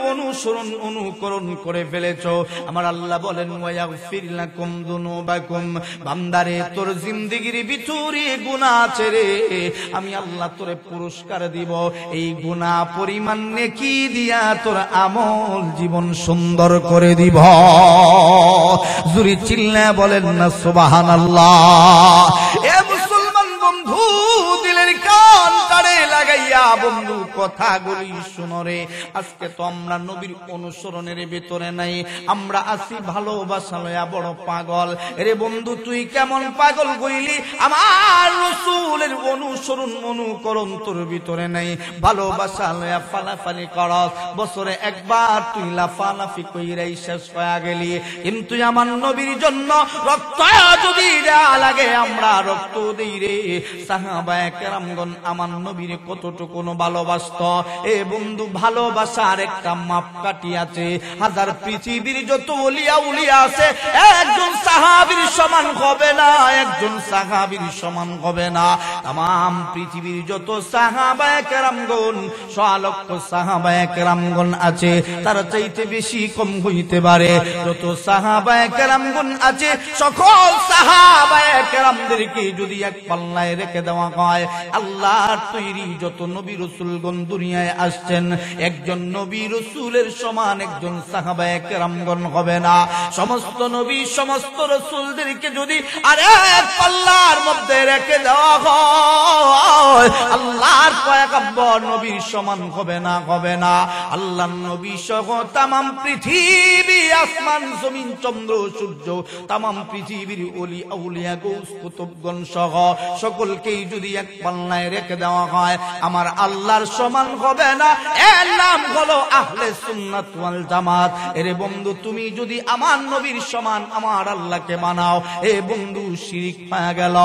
অনুকরণ করে ফেলেছো। আমার আল্লাহ বলেন ওয়ায়াগফির লাকুম যুনুবাকুম। বান্দারে, তোর জিন্দেগির ভিতরে গুনাহ আছে রে, আমি আল্লাহ তোরে পুরস্কার দিব। এই গুনাহ পরিমাণ নেকি দিয়া তোর আমল জীবন সুন্দর করে দিব। জোরে চিল্লায়া বলেন না সুবহানাল্লাহ। এ মুসলমান বন্ধু, দিলের কান তারে লাগাইয়া বন্ধু কথাগুলি শুনো রে। আজকে তো আমরা নবীর অনুসরণের ভিতরে নাই, আমরা আছি ভালোবাসা লয়া বড় পাগল। রে বন্ধু, তুই কেমন পাগল হইলি? আমার রাসূলের অনুকরণ তোর ভিতরে নাই, ভালোবাসা লয়া ফালাফালি করস। বছরে একবার তুই লাফালাফি কইরাই শেষ হয়ে গেলি। কিন্তু আমার নবীর জন্য রক্ত যদি দেয়া লাগে আমরা রক্ত দেই রে। সাহাবায়ে কেরামগণ আমার নবীর কতটুকু ভালোবাসত। এ বন্ধু, ভালোবাসার একটা মাপকাঠি আছে। হাজার পৃথিবীর যত ওলিয়া উলিয়া আছে, একজন সাহাবীর সমান হবে না, একজন সাহাবীর সমান হবে না। तमाम পৃথিবীর যত সাহাবায়ে কেরামগণ, লক্ষ সাহাবায়ে কেরামগণ আছে, তারা চাইতে বেশি কম হইতে পারে। যত সাহাবায়ে কেরামগণ আছে, সকল সাহাবায়ে কেরামদেরকে যদি এক পাল্লায় রেখে দেওয়া হয়, আল্লাহর তৈরি যত নবী রাসূলগণ দুনিয়ায় আসছেন, একজন নবী রাসূলের সমান একজন সাহাবায়ে কেরামগণ হবে না। সমস্ত নবী সমস্ত রাসূলদেরকে যদি আরেক পাল্লার মধ্যে রেখে দেওয়া হয়, আল্লাহর পয়গম্বর নবীর সমান হবে না, হবে না। আল্লাহর নবী সহ तमाम পৃথিবী, আসমান জমিন চন্দ্র সূর্য, तमाम পৃথিবীর ওলি আউলিয়া গৌস কুতুবগণ সহ সকলকেই যদি এক পাল্লায় রেখে দেওয়া হয়, আমার আল্লাহর সমান হবে না। এর নাম হলো আহলে সুন্নাত ওয়াল জামাত। এরে বন্ধু, তুমি যদি আমার নবীর সমান আমার আল্লাহকে মানাও, এ বন্ধু শিরিক পাওয়া গেল।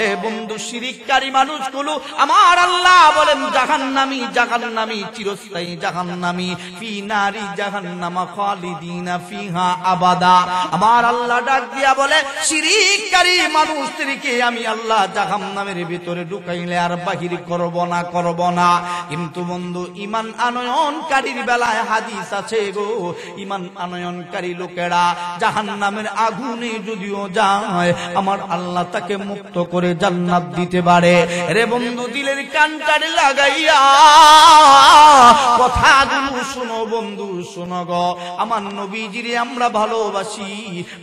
এ বন্ধু, শিরিককারী মানুষগুলো আমার আল্লাহ বলেন জাহান্নামী, জাহান্নামী, চিরস্থায়ী জাহান্নামী, ফি নারি জাহান্নামা খালিদিনা ফিহা আবাদা। আমার আল্লাহ ডাক দিয়া বলে, শিরিককারী মানুষদেরকে আমি আল্লাহ জাহান্নামের ভিতরে ঢুকাইলে আর বাহির করব না, করব না। কিন্তু বন্ধু ঈমান আনয়নকারীর বেলায় হাদিস আছে গো, ঈমান আনয়নকারী লোকেরা জাহান্নামের আগুনে যদিও যায় আমার আল্লাহ তাকে মুক্ত করে জান্নাত দিতে পারে। রে বন্ধু দিলের কানটারে লাগাইয়া কথাগুলো শুনো বন্ধু, শোনো গো। আমার নবীজিরে আমরা ভালোবাসি,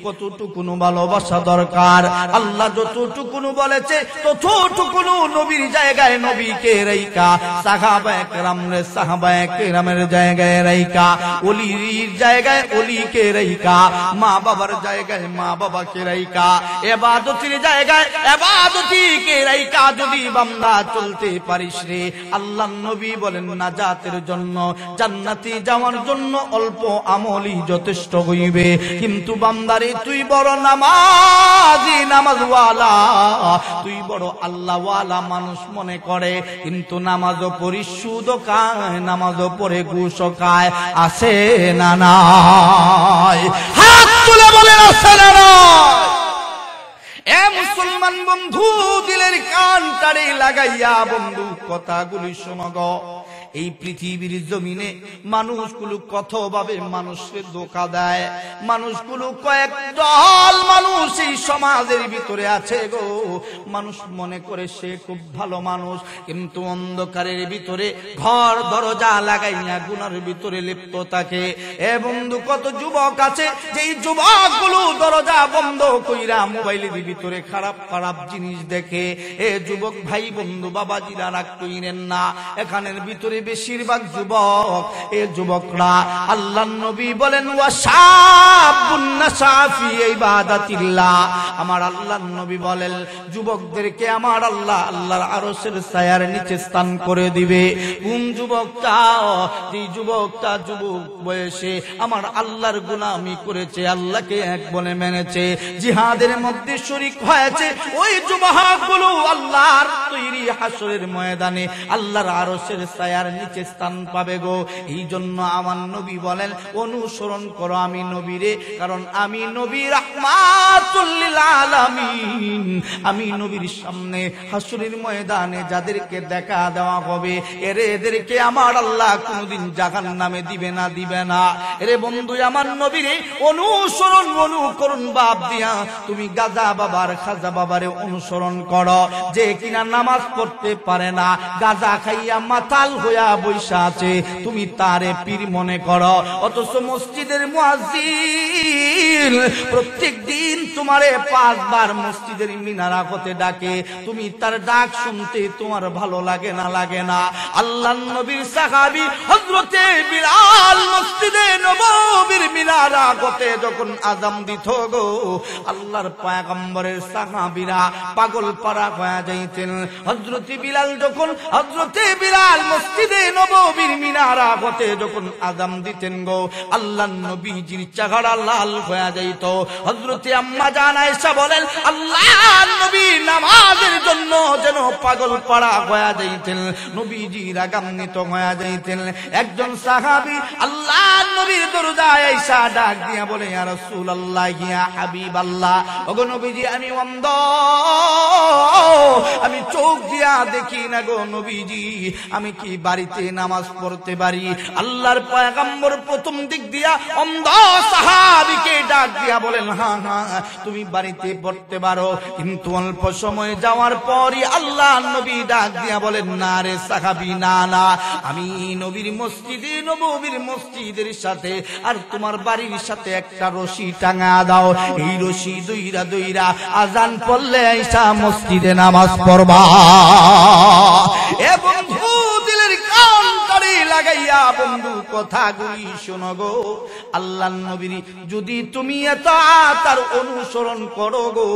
কতটুকুনো ভালোবাসা দরকার। আল্লাহ যতটুকুনো বলেছে ততটুকুনো নবীর জায়গায় নবীকে রাইকা, সাহাবায়ে কেরামরে সাহাবায়ে কেরামের জায়গায় রাইকা, ওলির জায়গায় ওলিকে রাইকা, মা বাবার জায়গায় মা বাবাকে রাইকা, ইবাদতের জায়গায় ইবাদতিকে রাইকা যদি বান্দা চলতে পারিস রে, আল্লাহর নবী বলেন নাজাতের জন্য, জান্নাতে যাওয়ার জন্য অল্প আমলই যথেষ্ট হইবে। কিন্তু বান্দারে তুই বড় নামাজি নামাজওয়ালা, তুই বড় আল্লাহওয়ালা মানুষ মনে করে, কিন্তু নামাজও পড়ি সুদও খায়, নামাজও পড়ে ঘুষও খায়, আছে না নাই? হাত তুলে বলেন আছে না নাই? এ মুসলমান বন্ধু দিলের কানটারে লাগাইয়া বন্ধু কথাগুলি শোনো গো। এই পৃথিবীর জমিনে মানুষগুলো কতভাবে মানুষকে ধোঁকা দেয়, মানুষগুলো কয়েক দল মানুষ এই সমাজের ভিতরে আছে গো। মানুষ মনে করে সে খুব ভালো মানুষ, কিন্তু অন্ধকারের ভিতরে ঘর দরজা লাগাইয়া গুনার ভিতরে লিপ্ত থাকে। এ বন্ধু কত যুবক আছে যেই যুবকগুলো দরজা বন্ধ কইরা মোবাইলের ভিতরে খারাপ খারাপ জিনিস দেখে। এ যুবক ভাই বন্ধু বাবাজিরা রাগ কইরেন না, এখানের ভিতরে বেশিরভাগ যুবক, এ যুবকরা আল্লাহর নবী বলেন ওয়াশাবুন নাশা ফি ইবাদাতিল্লাহ, আমার আল্লাহর নবী বলেন যুবকদেরকে আমার আল্লাহ আল্লাহর আরশের ছায়ার নিচে স্থান করে দিবে। কোন যুবকটা? যে যুবকটা যুবক বয়সে আমার আল্লাহর গোলামি করেছে, আল্লাহকে এক বলে মেনেছে, জিহাদের মধ্যে শরীক হয়েছে, ওই যুবকগুলো আল্লাহর তৈরি হাসরের ময়দানে আল্লাহর আরশের ছায়ার নিচে স্থান পাবে গো। এই জন্য আমার নবী বলেন অনুসরণ করো আমি নবীরে, কারণ আমি নবী রাহমাতুল লিল আলামিন। আমি নবীর সামনে হাসরের ময়দানে যাদেরকে দেখা দেওয়া হবে এদেরকে আমার আল্লাহ কোনদিন জাহান্নামে দিবে না, দিবে না। এরে বন্ধু আমার নবীরে অনুসরণ অনুকরণ বাপ দিয়া তুমি গাজা বাবার খাজা বাবারে অনুসরণ করো, যে কিনা নামাজ পড়তে পারে না, গাজা খাইয়া মাতাল হইয়া বৈশা আছে, তুমি তারে পীর মনে করো। অথচ মসজিদের মুয়াজ্জিন প্রত্যেক দিন তোমারে 5 বার মসজিদের মিনারা হতে ডাকে, তুমি তার ডাক শুনতে তোমার ভালো লাগে না, লাগে না? আল্লাহর নবীর সাহাবী হযরতে বিলাল মসজিদে নববীর মিনারা হতে যখন আযান দিত গো, আল্লাহর পয়গম্বরের সাহাবীরা পাগল পারা হয়ে যাইতেন। হযরতে বিলাল যখন হযরতে বিলাল মসজিদে নববীর মিনারা হতে যখন আযান দিতেন গো, আল্লাহর নবীজির চেহারা লাল হয়ে যাইত। হযরতে আম্মা জান আয়েশা বলেন আল্লাহর নবী নামাজের জন্য যেন পাগল পারা হয়ে যাইতেন, নবীজি রাগান্বিত হয়ে যাইতেন। একজন সাহাবী আল্লাহর নবীর দরজায় আয়েশা ডাক দিয়া বলে ইয়া রাসূলুল্লাহ ইয়া হাবিবাল্লাহ, ওগো নবীজি আমি অন্ধ, আমি চোখ দিয়া দেখি না গো নবীজি, আমি কি বাড়িতে নামাজ পড়তে পারি? আল্লাহর পয়গম্বর প্রথম দিক দিয়া অন্ধ সাহাবীকে ডাক দিয়া বলেন হ্যাঁ হ্যাঁ তুমি বাড়িতে পড়তে পারো। কিন্তু অল্প সময় যাওয়ার পরই আল্লাহর নবী ডাক দিয়া বলেন না রে সাহাবী, না না, আমি নবীর মসজিদে নববীর মসজিদের সাথে আর তোমার বাড়ির সাথে একটা রশি টাঙা দাও, এই রশি দইরা দইরা আজান পড়লে আইসা মসজিদে নামাজ পড়বা। এ বন্ধু দিলের কানটারে লাগাইয়া বন্ধু কথাগুলি শোনো গো। আল্লাহর নবীর যদি তুমি এত তার অনুসরণ করো গো,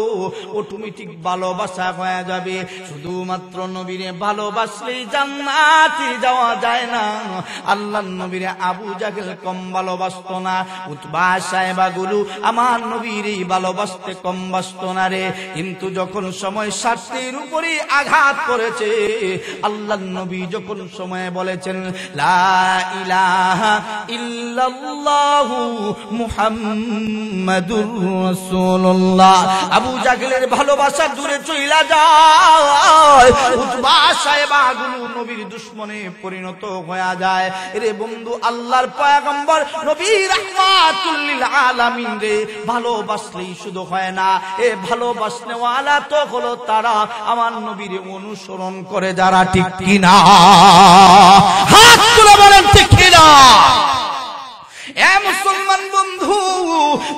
অটোমেটিক ভালোবাসা হয়ে যাবে। শুধুমাত্র নবীরে ভালোবাসলেই জান্নাতে যাওয়া যায় না। আল্লাহর নবীরে আবু জাহেল কম ভালোবাসতো না, উতবা সাহেবা গুলো আমার নবীরে ভালোবাসতে কম বাসতো না রে। কিন্তু যখন সময় স্বার্থের উপরে আঘাত করেছে, আল্লাহর নবী যখন সময় বলেছেন লা লা ইলাহা ইল্লাল্লাহু মুহাম্মাদুর রাসূলুল্লাহ। আবু জাহেলের ভালোবাসা দূরে চইলা যায়, উতবা সাহেবা গুলো নবীর দুশমনে পরিণত হয়ে যায়। রে বন্ধু, আল্লাহর পয়গম্বর নবী রাহমাতুল লিল আলামিন রে ভালোবাসলেই শুধু হয় না, এ ভালোবাসনে ওয়ালা তো হলো তারা আমার নবীর অনুসরণ করে যারা, ঠিক কিনা? হাত তুলে বলেন ঠিক কিনা? এ মুসলমান বন্ধু,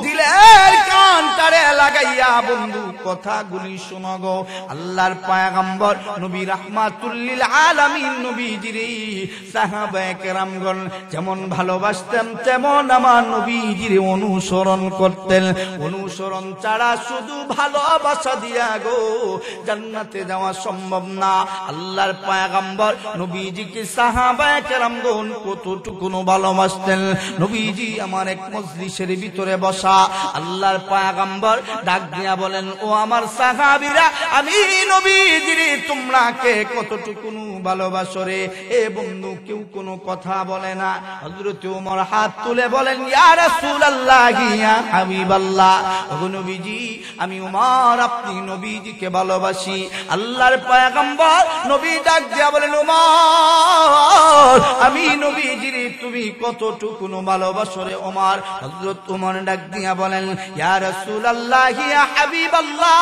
দিলের কানটারে লাগাইয়া বন্ধু কথাগুলি শোনো গো। আল্লাহর পয়গম্বর নবী রাহমাতুল লিল আলামিন নবীজির সাহাবায়ে কেরামগণ যেমন ভালোবাসতেন তেমন আমার নবীজির অনুসরণ করতেন। অনুসরণ ছাড়া শুধু ভালোবাসা দিয়া গো জান্নাতে যাওয়া সম্ভব না। আল্লাহর পয়গম্বর নবীজিকে সাহাবায়ে কেরামগণ কতটুকু ভালোবাসতেন। নবীজি আমার এক মজলিসের ভিতরে বসা, আল্লাহর পয়গম্বর ডাক দিয়া বলেন, ও আমার সাহাবীরা, আমি নবীজির তোমরা কে কতটুকু ভালোবাসো রে? এ বন্ধু কেউ কোনো কথা বলে না। হযরত ওমর হাত তুলে বলেন, ইয়া রাসূলুল্লাহ, ইয়া হাবিবাল্লাহ, ও নবীজি আমি ওমর আপনি নবীজিকে ভালোবাসি। আল্লাহর পয়গম্বর নবী ডাক দিয়া বলেন, ওমর আমি নবীজির তুমি কতটুকু ভালোবাসো রে ওমর? হযরত ওমর ডাক দিয়া বলেন, ইয়া রাসূলুল্লাহ, ইয়া হাবিবাল্লাহ,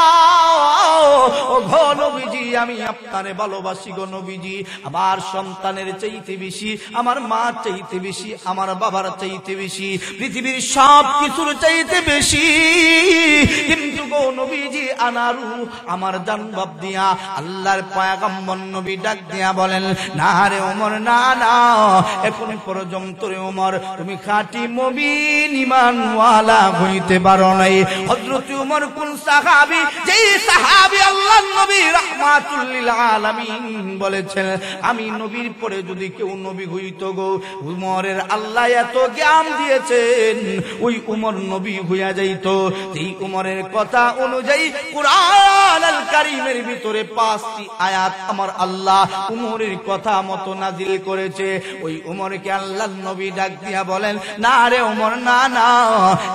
ও গো নবীজি আমি আপনারে ভালোবাসি গো নবীজি। আমার সন্তানের চাইতে বেশি, আমার মা চাইতে বেশি, আমার বাবার চাইতে বেশি, পৃথিবীর সব কিছুর চাইতে বেশি। কিন্তু গো নবীজি আনারু আমার জান বাপ দিয়া। আল্লাহর পয়গম্বর নবী ডাক দিয়া বলেন, না রে ওমর, না না, এখন পর্যন্ত রে ওমর তুমি খাঁটি মুমিন ঈমানওয়ালা হইতে পারো নাই। হযরত ওমর কোন সাহাবী? যেই সাহাবী আল্লাহর নবী রাহমাতুল লিল আলামিন বলেছেন, আমি নবীর পরে যদি কেউ নবী হইতো গো, উমরের আল্লাহ এত জ্ঞান দিয়েছেন, ওই উমর নবী হইয়া যাইতো। এই উমরের কথা অনুযায়ী কুরআন আল কারীমের ভিতরে 5টি আয়াত আমার আল্লাহ উমরের কথা মতো নাজিল করেছে। ওই উমরকে আল্লাহর নবী ডাক দিয়া বলেন, না রে ওমর, না না,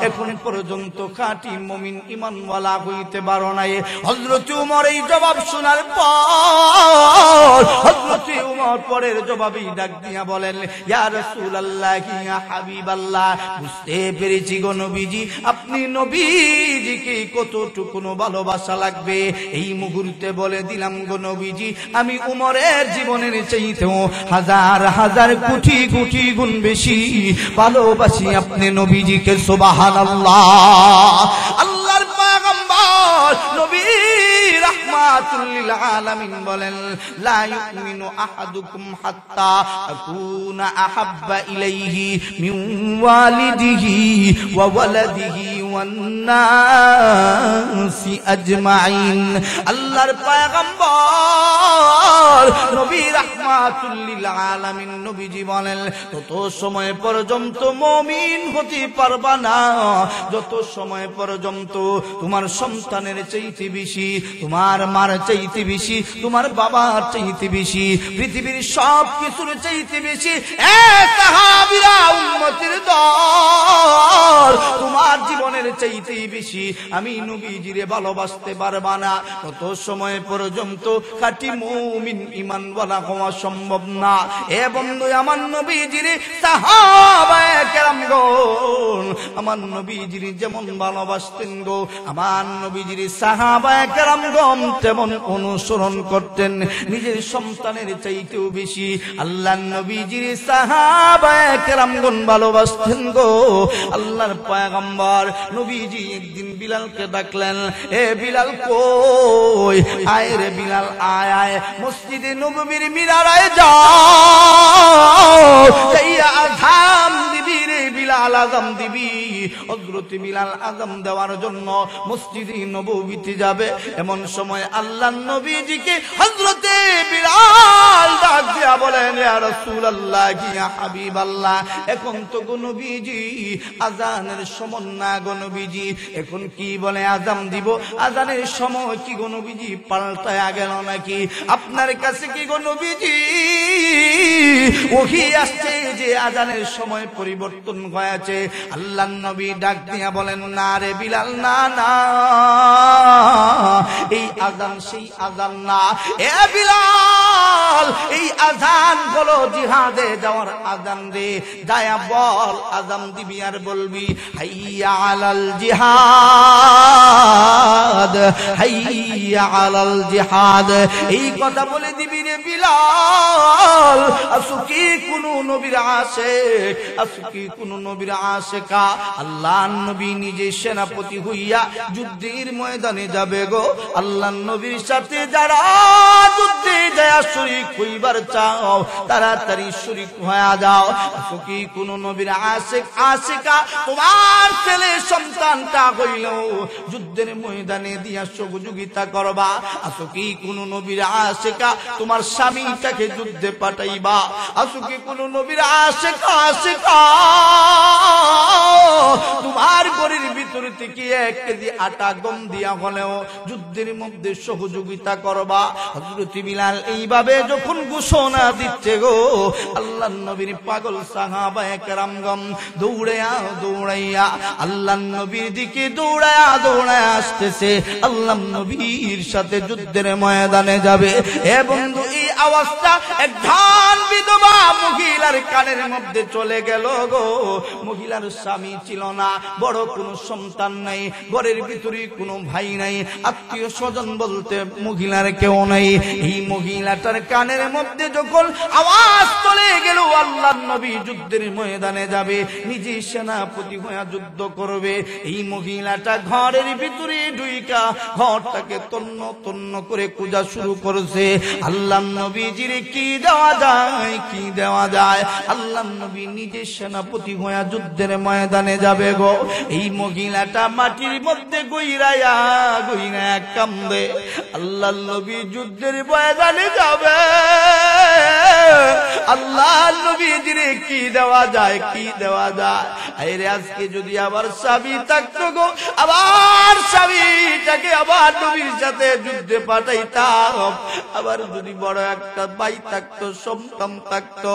এখন পর্যন্ত খাঁটি মুমিন ঈমানওয়ালা হইতে পারো নাই। হযরত ওমর এই জবাব শোনার পর হযরত ওমর পরের জবাবই ডাক দিয়া বলেন, ইয়া রাসূলুল্লাহ, ইয়া হাবিবাল্লাহ, বুঝতে পেরেছি গো নবীজি আপনি নবীজিকে কতটুকু ভালোবাসা লাগবে। এই মুহূর্তে বলে দিলাম গো নবীজি, আমি উমরের জীবনের চাইতেও হাজার হাজার কোটি কোটি গুণ বেশি ভালোবাসি আপনি নবীজিকে। সুবহানাল্লাহ। আল্লাহর পয়গম্বর নবী রাহমাতুল লিল আলামিন বলেন, লা ইউমিনু আহাদুকুম হাত্তা আকুনা আহাব্বা ইলাইহি মিন ওয়ালিদিহি ওয়া ওয়ালাদিহি ওয়ান নাসি আজমাইন। আল্লাহর পয়গম্বর নবী রাহমাতুল লিল আলামিন নবীজি বলেন, তত সময় পর্যন্ত মুমিন হতে পারবা না যত সময় পর্যন্ত তোমার সন্তানের চাইতে বেশি, তোমার মার চাইতে বেশি, তোমার বাবার চাইতে বেশি, পৃথিবীর সব কিছুর চাইতে বেশি, এ সাহাবীরা উম্মতের দল, তোমার জীবনের চাইতে বেশি আমি নবীজিরে ভালোবাসতে পারবা না তত সময় পর্যন্ত খাঁটি মুমিন ঈমানওয়ালা হওয়া সম্ভব না। এ বন্ধু, আমার নবীজিরে সাহাবায়ে কেরামগণ আমার নবীজিরে যেমন ভালোবাসতেন গো, আমার নবীজিরে সাহাবায়ে কেরামগণ তেমন অনুসরণ করতেন, নিজের সন্তানের চাইতেও বেশি আল্লাহর নবীজিরে সাহাবায়ে কেরামগণ ভালোবাসতেন গো। আল্লাহর পয়গম্বর নবীজি একদিন বিলালকে ডাকলেন, এ বিলাল কই? আয় রে বিলাল, আয় আয়, মসজিদে নববীর মিনারায় যাও, যাইয়া আযান দিবি রে বিলাল, আযান দিবি। হযরত বিলাল আযান দেওয়ার জন্য মসজিদে নববীতে যাবে, এমন সময় আল্লাহর নবীজিকে হযরতে বিলাল ডাক দিয়া বলেন, ইয়া রাসূলুল্লাহ, ইয়া হাবিবাল্লাহ, এখন তো গো নবীজি আযানের সময় না গো নবীজি, এখন কি বলে আযান দিব, আযানের সময় কি গো নবীজি পাল্টায়া গেল নাকি? আপনার কাছে কি গো নবীজি ওহি আসছে যে আজানের সময় পরিবর্তন হয়েছে। আল্লাহর নবী ডাক দিয়া বলেন, না রে বিলাল, না না, এই আজান সেই আজান না। এ বিলাল, এই আজান হলো জিহাদে যাওয়ার আজান রে। যায়া বল, আজান দিবি আর বলবি, হাইয়া আলাল জিহাদ, হাইয়া আলাল জিহাদ। এই কথা বলে দিবি রে বিলাল। আসুকি কোন নবীর আশিক, আসুকি কোন নবীর আশিকা। আল্লাহর নবী নিজে সেনাপতি হইয়া যুদ্ধের ময়দানে যাবে গো। আল্লাহর নবীর সাথে যারা যুদ্ধে যায় শরীক হইবার চাও, তাড়াতাড়ি শরীক হয়ে যাও। আসুকি কোন নবীর আশিক আশিকা, তোমার ছেলে সন্তানটা হইল যুদ্ধের ময়দানে দিয়া সহযোগিতা করবা। আসুকি কোন নবীর আশিকা, তোমার স্বামীটাকে যুদ্ধে পাঠাইবা। আসুকি কোন নবীর আশিকা আশিকা, তোমার ঘরের ভিতরে থেকে 1 কেজি আটা গম দিয়া হলেও যুদ্ধের মধ্যে সহযোগিতা করবা। হযরত বিলাল এইভাবে যখন ঘোষণা দিচ্ছে গো, আল্লাহর নবীর পাগল সাহাবায়ে কেরামগণ দৌড়াইয়া দৌড়াইয়া আল্লাহর নবীর দিকে দৌড়াইয়া দৌড়াইয়া আসতেছে। আল্লাহর নবীর সাথে যুদ্ধের ময়দানে যাবে। এ বন্ধু, এই আওয়াজটা একজন বিধবা মহিলার কানের মধ্যে চলে গেল গো। মহিলার স্বামী ছিল না, বড় কোনো সন্তান নাই, ঘরের ভিতরে কোনো ভাই নাই, আত্মীয় স্বজন বলতে মহিলার কেউ নাই। এই মহিলাটার কানের মধ্যে যখন আওয়াজ চলে গেল আল্লাহর নবী যুদ্ধের ময়দানে যাবে, নিজে সেনাপতি হয়ে যুদ্ধ করবে, এই মহিলাটা ঘরের ভিতরে ঢুইকা ঘরটাকে তন্ন তন্ন করে খোঁজা শুরু করেছে। আল্লাহর নবীজির কি দেওয়া যায়, কি দেওয়া যায়। আল্লাহর নবী নিজে সেনাপতি হয়ে যুদ্ধের ময়দানে যাবে গো। এই মহিলাটা মাটির মধ্যে গইরায়া গইরায়া কান্দে। আল্লাহর নবী যুদ্ধের ময়দানে যাবে, আল্লাহর নবীজির কি দেওয়া যায়, কি দেওয়া যায়। আরে আজকে যদি আবার স্বামী থাকতো গো, আবার স্বামীটাকে আবার নবীর সাথে যুদ্ধে পাঠাইতাম। আবার যদি বড় একটা ভাই থাকতো, সন্তান থাকতো,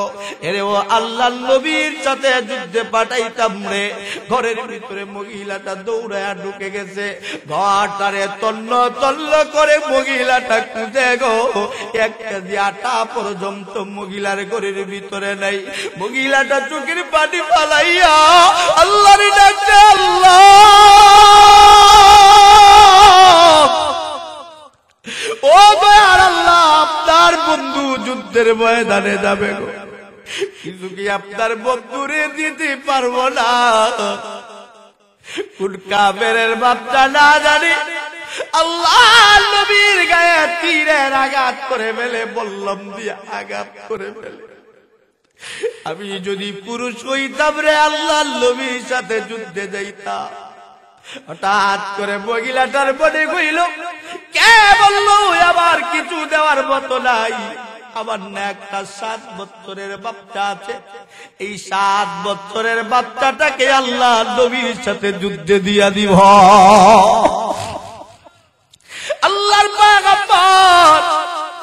এরে ও আল্লাহর নবীর সাথে যুদ্ধে পাঠাইতাম রে। ঘরের ভিতরে মহিলাটা দৌড়ায়া ঢুকে গেছে, ঘরটারে তন্ন তন্ন করে মহিলাটা খুঁজে গো। 1 কেজি আটা পর্যন্ত মহিলার ঘরের ভিতরে নাই। মহিলাটা চোখের পানি ফালাইয়া আল্লাহর ডাকছে, আল্লাহ ও দয়ার আল্লাহ, আপনার বন্ধু যুদ্ধের ময়দানে যাবে গো, কিন্তু কি আপনার বন্ধুরে দিতে পারবো না। কোন কাফেরের বাচ্চা না জানি আল্লাহ নবীর গায়ে তীরের আঘাত করে ফেলে, বললাম দিয়ে আঘাত করে ফেলে। আমি যদি পুরুষ হইতাম রে, আল্লাহ নবীর সাথে যুদ্ধে যাইতাম। হঠাৎ করে মহিলাটার মনে কইল, কে বললো আবার কিছু দেওয়ার মতো নাই, আমার না একটা 7 বছরের বাচ্চা আছে, এই 7 বছরের বাচ্চাটাকে আল্লাহ নবীর সাথে যুদ্ধে দিয়া দিব। আল্লাহর পয়গম্বর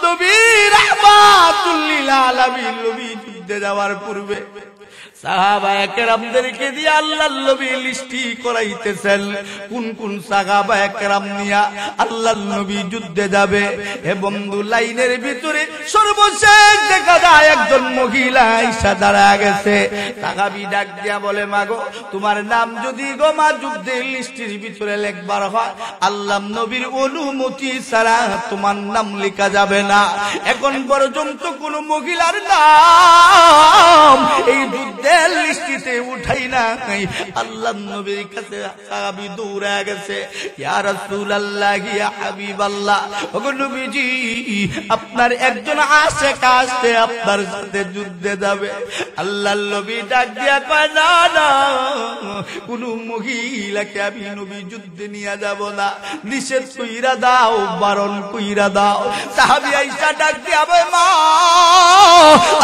নবী রাহমাতুল লিল আলামিন নবী যুদ্ধে যাওয়ার পূর্বে সাহাবায়ে কেরামদেরকে দিয়ে আল্লাহর নবী লিস্টি করাইতেছেন, কোন কোন সাহাবায়ে কেরাম নিয়া আল্লাহর নবী যুদ্ধে যাবে। এ বন্ধু, লাইনের ভিতরে সর্বশেষ দেখা যায় একজন মহিলা আয়েশা দাঁড়া গেছে। সাহাবী ডাক দিয়া বলে, মাগো তোমার নাম যদি গো মা যুদ্ধের লিস্টির ভিতরে লেখবার হয়, আল্লাহর নবীর অনুমতি ছাড়া তোমার নাম লেখা যাবে না। এখন পর্যন্ত কোন মহিলার নাম এই যুদ্ধে লিস্টিতে উঠাই নাই। আল্লাহর নবীর কাছে সাহাবী দৌড়া গেছে, ইয়া রাসূলুল্লাহ, ইয়া হাবিবাল্লাহ, ওগো নবীজি আপনার একজন আশিক আসছে, আপনার সাথে যুদ্ধে যাবে। আল্লাহর নবী ডাক দিয়া কয়, না না, কোন মহিলাকে আমি নবী যুদ্ধে নিয়ে যাব না, নিষেধ কইরা দাও, বারণ কইরা দাও। সাহাবী আয়েশা ডাক দিয়া বলে, মা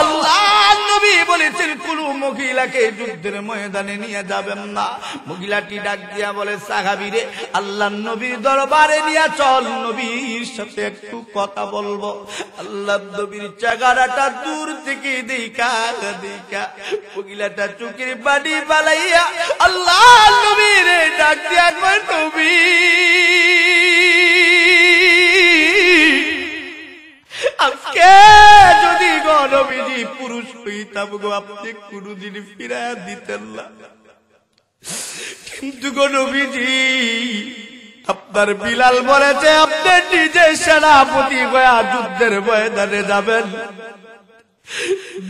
আল্লাহর নবী বলেছেন কোন মহিলা নবীটাকে যুদ্ধের ময়দানে নিয়ে যাবেন না। মহিলাটি ডাক দিয়া বলে, সাহাবীরে, আল্লাহর নবীর দরবারে নিয়ে চল, নবীর সাথে একটু কথা বলবো। আল্লাহর নবীর চেহারাটা দূর থেকে দেখা মহিলাটা চোখের পানি বালাইয়া আল্লাহর নবীর ডাক দিয়া কয়, নবী, আজকে যদি গো নবীজি পুরুষ হইতাম গো, আপনি কোনদিন ফিরাইয়া দিতেন না। কিন্তু গো নবীজি, আপনার বিলাল বলেছে আপনি নিজে সেনাপতি হয়ে যুদ্ধের ময়দানে যাবেন।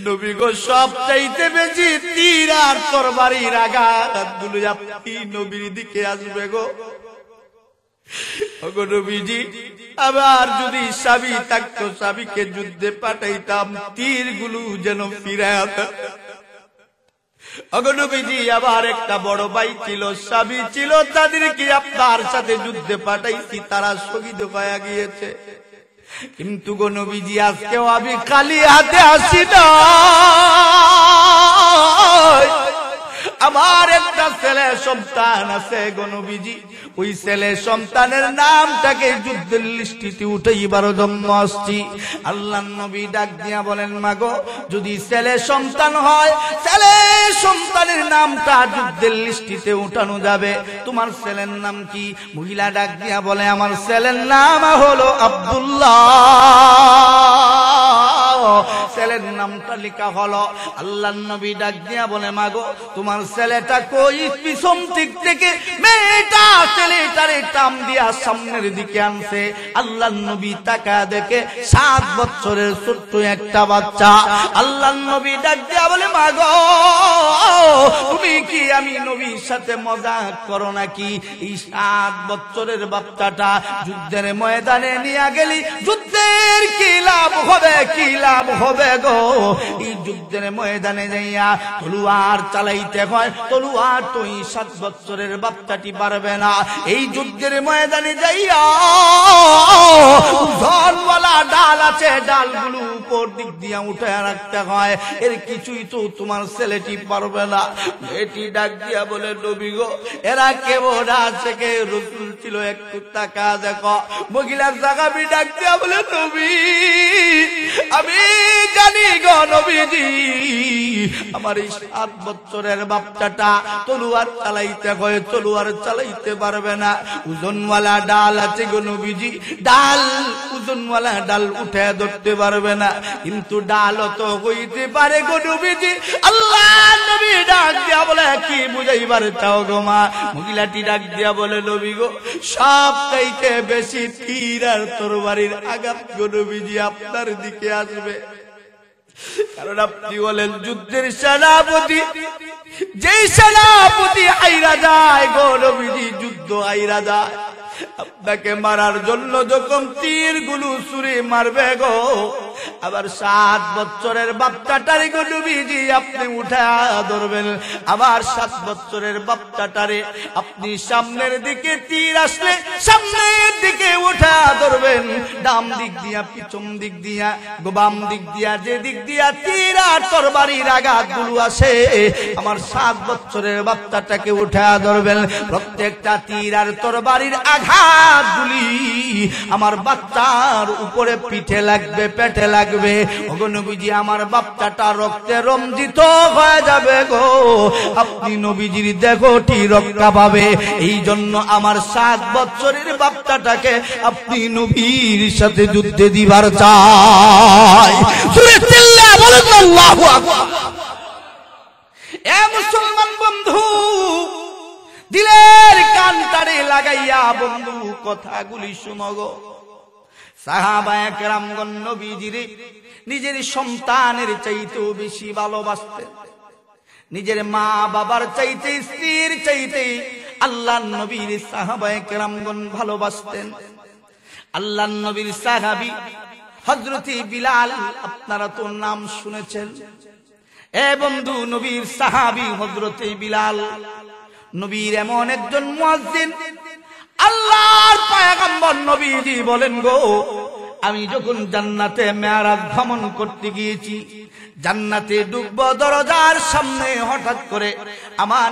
নবী গো, সব চাইতে বেশি তীর আর তরবারির আঘাতগুলো আপনি নবীর দিকে আসবে গো। নবীজি, আবার যদি স্বামী থাকতো, স্বামীকে যুদ্ধে পাঠাইতাম, তীরগুলো যেন ফিরায়। নবীজি, আবার একটা বড় ভাই ছিল, স্বামী ছিল, তাদেরকে আপনার সাথে যুদ্ধে পাঠাইছি, তারা শহীদ হয়ে গিয়েছে। কিন্তু গো নবীজি, আজকেও আমি খালি হাতে আসি না। আমার একটা ছেলে সন্তান আছে গো নবীজি, ওই ছেলে সন্তানের নামটাকে যুদ্ধের লিস্টিতে উঠাইবার জন্য আসছি। আল্লাহর নবী ডাক দিয়া বলেন, মাগো, যদি ছেলে সন্তান হয়, ছেলে সন্তানের নামটা যুদ্ধের লিস্টিতে উঠানো যাবে। তোমার ছেলের নাম কি? মহিলা ডাক দিয়া বলে, আমার ছেলের নাম হলো আব্দুল্লাহ। ছেলের নামটা লেখা হলো। আল্লাহর নবী ডাক দিয়া বলে, মাগো, তোমার ছেলেটা কই? পিছন দিক থেকে মেয়েটা ছেলেটারে টাম দিয়া সামনের দিকে আনছে। আল্লাহর নবী তাকা দেখে 7 বছরের ছোট্ট একটা বাচ্চা। আল্লাহর নবী ডাক দিয়া বলে, মাগো, তুমি কি আমি নবীর সাথে মজাক করো নাকি? এই 7 বছরের বাচ্চাটা যুদ্ধের ময়দানে নিয়ে গেলি, যুদ্ধের কি লাভ হবে, কি লাভ হবে গো? এই যুদ্ধের ময়দানে যাইয়া তলোয়ার চালাইতে হয়, তলোয়ার তো এই 7 বছরের বাচ্চাটি পারবে না। এই যুদ্ধের ময়দানে যাইয়া ধনওয়ালা ডাল আছে, ডালগুলো উপর দিক দিয়া উঠে রাখতে হয়, এর কিছুই তো তোমার ছেলেটি পারবে না। এটি ডাক দিয়া বলে, নবী গো, এরা কেমন আছে, কে রাসূল ছিল, একটু টাকা দেখো। মহিলার সাহাবী ডাক দিয়া বলে, নবী, আমি জানি গো নবীজি, আমার এই 7 বছরের বাচ্চাটা তলোয়ার চালাইতে হয়, তলোয়ার চালাইতে পারবে না। ওজনওয়ালা ডাল আছে গো নবীজি, ডাল, ওজনওয়ালা ডাল উঠে ধরতে পারবে না, কিন্তু ডালও তো হইতে পারে গো নবীজি। আল্লাহ নবী ডাক দিয়া বলে, কি বুঝাইবার চাও গো মা? মহিলাটি ডাক দিয়া বলে, নবী গো, সব চাইতে বেশি তীর আর তরবারির আঘাত গো নবীজি আপনার দিকে আসবে। কারণ আপনি বলেন যুদ্ধের সেনাপতি, যেই সেনাপতি আইরা যায় গো নবীজি, যুদ্ধ আইরা যায়, আপনাকে মারার জন্য যখন তীরগুলো ছুঁড়ে মারবে গো, আবার 7 বছরের বাচ্চাটারে গো নবীজি আপনি উঠা ধরবেন। আবার 7 বছরের বাচ্চাটারে আপনি সামনের দিকে তীর আসলে সামনের দিকে উঠা ধরবেন, ডান দিক দিয়া, পিছন দিক দিয়া, বাম দিক দিয়া, যে দিক দিয়া তীর আর তরবারির আঘাতগুলো আসে, আমার 7 বছরের বাচ্চাটাকে উঠা ধরবেন। প্রত্যেকটা তীর আর তরবারির আঘাতগুলি আমার বাচ্চার উপরে পিঠে লাগবে, পেটে লাগবে। ওগো নবীজি, আমার বাচ্চাটা রক্তে রঞ্জিত হয়ে যাবে গো। আপনি নবীজির দেহটি রক্ষা পাবে। এই জন্য আমার 7 বছরের বাচ্চাটাকে আপনি নবীর সাথে যুদ্ধে দিবার চাই। সূরা চিল্লা বলেন আল্লাহু আকবার। এ মুসলমান বন্ধু, দিলের কানটারে লাগাইয়া বন্ধু কথাগুলি শুনো গো। সাহাবায়ে কেরামগণ নবীজির নিজের সন্তানের চাইতেও বেশি ভালোবাসতেন, নিজের মা বাবার চাইতে, স্ত্রীর চাইতে আল্লাহর নবীর সাহাবায়ে কেরামগণ ভালোবাসতেন। আল্লাহর নবীর সাহাবী হযরত বিলাল, আপনারা তো নাম শুনেছেন। এ বন্ধু, নবীর সাহাবী হযরত বিলাল, নবীর এমন একজন মুয়াজ্জিন, আল্লাহর পয়গম্বর নবীজি বলেন গো, আমি যখন জান্নাতে মেরাজ ভ্রমণ করতে গিয়েছি, জান্নাতে ঢুকবো, দরজার সামনে হঠাৎ করে আমার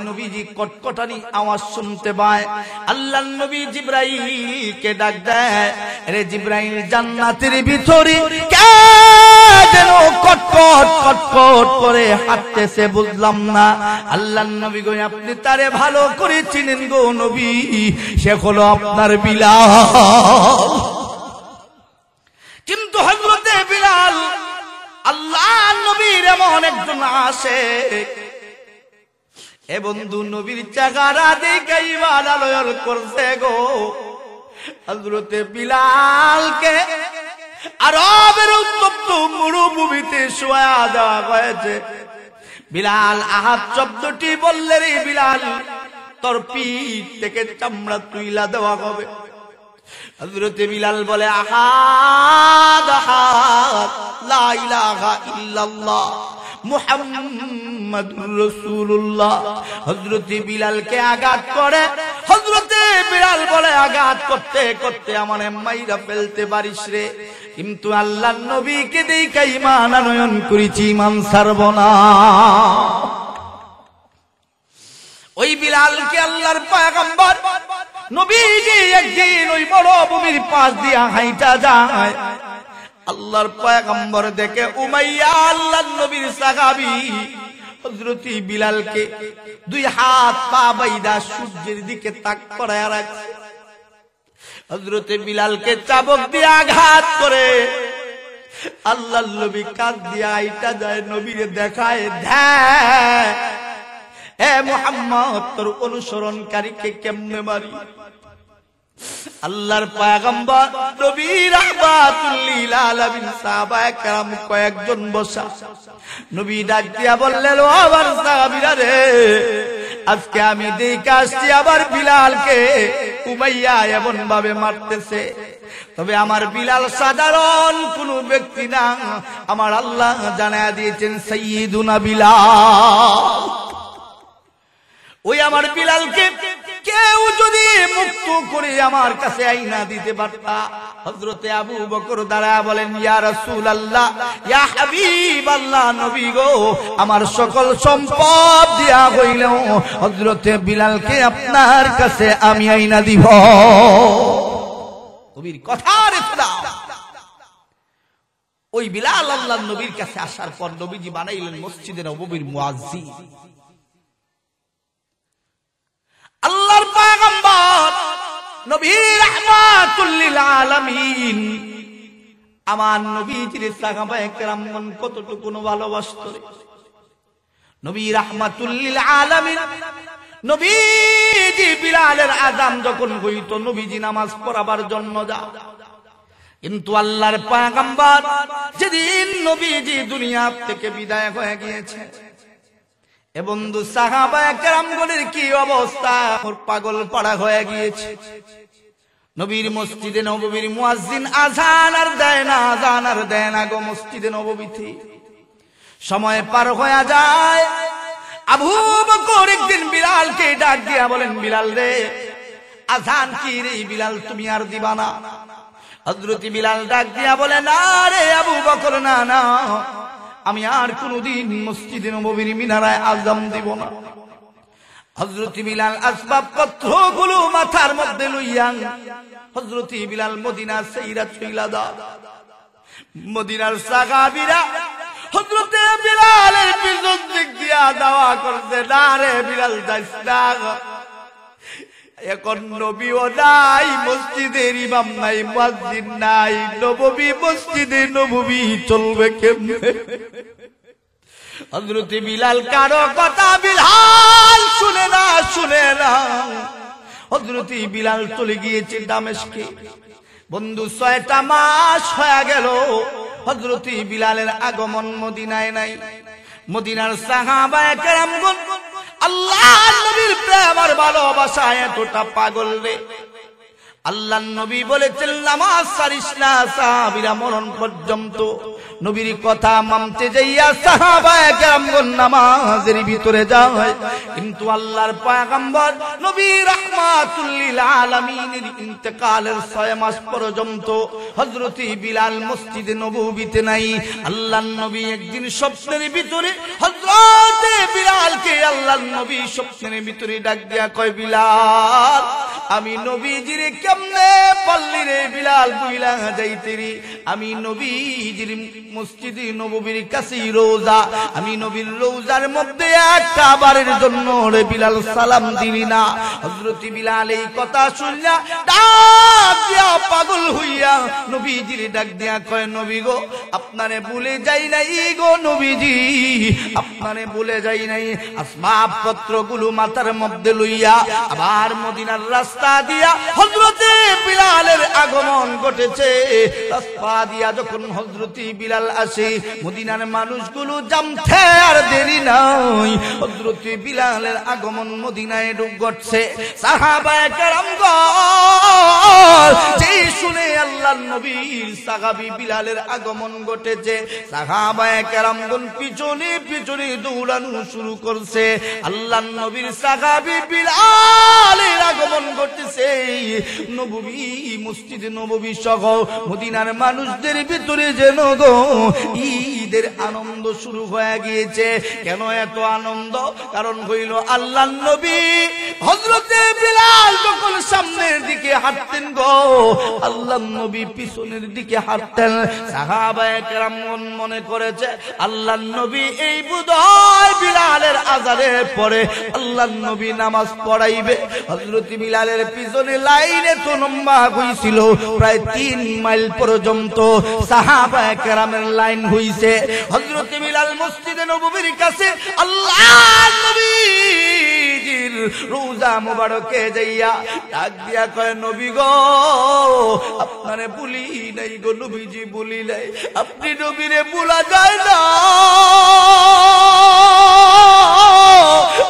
নবীজি কটকটানি আওয়াজ শুনতে পায়। আল্লাহর নবী জিবরাইলকে ডাক দেয়, রে জিবরাইল, জান্নাতের ভিতরে কে যেন কটকট কটকট করে হাঁটতেছে, বুঝলাম না। আল্লাহর নবী গো, আপনি তারে ভালো করে চিনেন গো নবী, সে হলো আপনার বিলাল। কিন্তু হযরতে বিলাল আল্লাহর নবীর এমন একজন আশিক, এ বন্ধু নবীর চেহারা দেখে ঈমান আনয়ন করছে গো। হযরতে বিলালকে আরবের উত্তপ্ত মরুভূমিতে শোয়া দেওয়া হয়েছে। বিলাল আহাদ শব্দটি বললে রে বিলাল, তোর পিঠ থেকে চামড়া তুইলা দেওয়া হবে। হযরতে বিলাল বলে, আহাদ আহাদ, লা ইলাহা ইল্লাল্লাহ মুহাম্মাদুর রাসূলুল্লাহ। হযরতে বিলালকে আঘাত করে। হযরতে বিলাল বলে, আঘাত করতে করতে আমারে মাইরা ফেলতে পারিস রে, কিন্তু আল্লাহর নবীকে দেখে ঈমান আনয়ন করেছি, ঈমান ছাড়ব না। ওই বিলালকে আল্লাহর পয়গম্বর নবীজি একদিন ওই মরুভূমির পাশ দিয়া হাইটা যায়। আল্লাহর পয়গম্বর দেখে উমাইয়া, আল্লাহর নবীর সাহাবী, হযরতে বিলালকে দুই হাত পা বাইদা সূর্যের দিকে তাক করায় রাখছে। হযরতে বিলালকে চাবুক দিয়ে আঘাত করে আল্লাহর নবী কাঁধ দিয়ে আইটা যায়, নবীরে দেখায়, দেখ এ মুহাম্মদ, তোর অনুসরণকারীকে কেমনে মারি। আল্লাহর পয়গম্বর নবী রাহমাতুল লিল আলামিন সাহাবায়ে কেরাম কয়েকজন বসা। নবী ডাক দিয়া বললেন, ও আমার সাহাবীরা রে, আজকে আমি দেখে আসছি আবার বিলালকে উমাইয়া এমন ভাবে মারতেছে। তবে আমার বিলাল সাধারণ কোন ব্যক্তি না, আমার আল্লাহ জানায়া দিয়েছেন সাইয়্যিদুনা বিলাল। ওই আমার বিলালকে কেউ যদি মুক্ত করে আমার কাছে আইনা দিতে পারতা। হযরতে আবু বকর দাঁড়ায়া বলেন, ইয়া রাসূলুল্লাহ, ইয়া হাবিবাল্লাহ, নবী গো, আমার সকল সম্পদ দিয়া হইলেও হযরতে বিলালকে আপনার কাছে আমি আইনা দিব। নবীর কথার ইখলাস। ওই বিলাল আল্লাহর নবীর কাছে আসার পর নবীজি বানাইলেন মসজিদে নববীর মুয়াজ্জিন। আল্লাহর পয়গম্বর নবী রাহমাতুল লিল আলামিন আমার নবীজির সাহাবায়ে কেরামগণ কতটুকু ভালোবাসতো। নবী রাহমাতুল লিল আলামিন নবীজি বিলালের আযান যখন হইতো নবীজি নামাজ পড়াবার জন্য যাও। কিন্তু আল্লাহর পয়গম্বর যেদিন নবীজি দুনিয়া থেকে বিদায় হয়ে গিয়েছে, এ বন্ধু সাহাবায়ে কেরামগণের কি অবস্থা, পাগল পাড়া হয়ে গিয়েছে। নবীর মসজিদে নববীর মুয়াজ্জিন আযান আর দেয় না গো মসজিদে নববীতে। সময় পার হয়ে যায়। আবু বকর একদিন বিলালকে ডাক দিয়া বলেন, বিলাল রে, আযান কি রে বিলাল, তুমি আর দিবা না? হযরত বিলাল ডাক দিয়া বলে, না রে আবু বকর, না না, আমি আর কোনদিন মসজিদে নববীর মিনারায় আযান দিব না। হযরত বিলাল আসবাবপত্রগুলো মাথার মধ্যে লইয়া হযরত বিলাল মদিনা সাইরা চইলা দাও। মদিনার সাহাবীরা হযরত বিলালের পিছন দিক দিয়া দাওয়া করছে, না রে বিলাল যাইস না, এখন নবীও নাই, মসজিদের ইমাম নাই, মুয়াজ্জিন নাই, নববী মসজিদে নববী চলবে কেমনে? হযরত বিলাল কারো কথা বিলাল শুনে না। হযরত বিলাল চলে গিয়েছে দামেস্কে। বন্ধু ৬টা মাস হয়ে গেল হযরত বিলালের আগমন মদিনায় নাই। মদিনার সাহাবায়ে কেরামগণ আল্লাহর নবীর প্রেম আর ভালোবাসায় এতটা পাগল রে, আল্লাহর নবী বলেছেন নামাজ ছাড়িস না, সাহাবীরা মরণ পর্যন্ত নবীর কথা মানতে যাইয়া সাহাবায়ে কেরামগণ নামাজের ভিতরে যায়, কিন্তু আল্লাহর পয়গম্বর নবী রাহমাতুল লিল আলামিনের ইন্তেকালের 6 মাস পর্যন্ত হযরত বিলাল মসজিদে নববীতে নাই। আল্লাহর নবী একদিন স্বপ্নের ভিতরে হযরত বিলালকে আল্লাহর নবী স্বপ্নের ভিতরে ডাক দিয়া কয়, বিলাল আমি নবীজির কেমনে পাল্লি রে বিলাল বুইলা যাইতেরি, আমি নবীজির মসজিদে নববীর কাছে রোজা, আমি নবীর রোজার মধ্যে একটা বারের জন্য রে বিলাল সালাম দিলি না। হযরত বিলাল এই কথা শুনিয়া ডাক দিয়া পাগল হইয়া নবীজির ডাক দিয়া কয়, নবী গো আপনারে ভুলে যাই নাই গো নবীজি, আপনারে ভুলে যাই নাই। আসবাব পত্রগুলো মাথার মধ্যে লইয়া আবার মদিনার রাস্তা দিয়া হযরত বিলালের আগমন ঘটেছে। রাস্তা দিয়া যখন হযরত বিলাল আসে, মদিনার মানুষগুলো জানতে আর দেরি নাই, হযরত বিলালের আগমন মদিনায় ঘটছে। সাহাবায়ে কেরামগণ যেই শুনে আল্লাহর নবীর সাহাবী বিলালের আগমন ঘটেছে, সাহাবায়ে কেরামগণ পিছনে পিছনে দৌড়ানো শুরু করছে। আল্লাহর নবীর সাহাবী বিলালের আগমন ঘটেছে। নববী মসজিদে নববী সহ মদিনার মানুষদের ভিতরে যেন গো ঈদের আনন্দ শুরু হয়ে গিয়েছে। কেন এত আনন্দ? কারণ হইল আল্লাহর নবী হযরত বিলাল যখন সামনের দিকে হাঁটতেন গো, আল্লাহর নবী পিছনের দিকে হাঁটতেন। সাহাবায়ে কেরামগণ মনে করেছে আল্লাহর নবী এই বুধয় বিলালের আযানের পরে আল্লাহর নবী নামাজ পড়াইবে। হযরত বিলালের পিছনে লাইনে তো লম্বা হইছিল, প্রায় 3 মাইল পর্যন্ত সাহাবায়ে কেরামের লাইন হইছে। হযরত বিলাল মসজিদে নববীর কাছে আল্লাহর নবীর রওজা মুবারকে যাইয়া ডাক দিয়া কয়, নবী গো আপনারে ভুলি নাই গো নবীজি, ভুলি নাই। আপনি নবীরে ভুলা যায় না,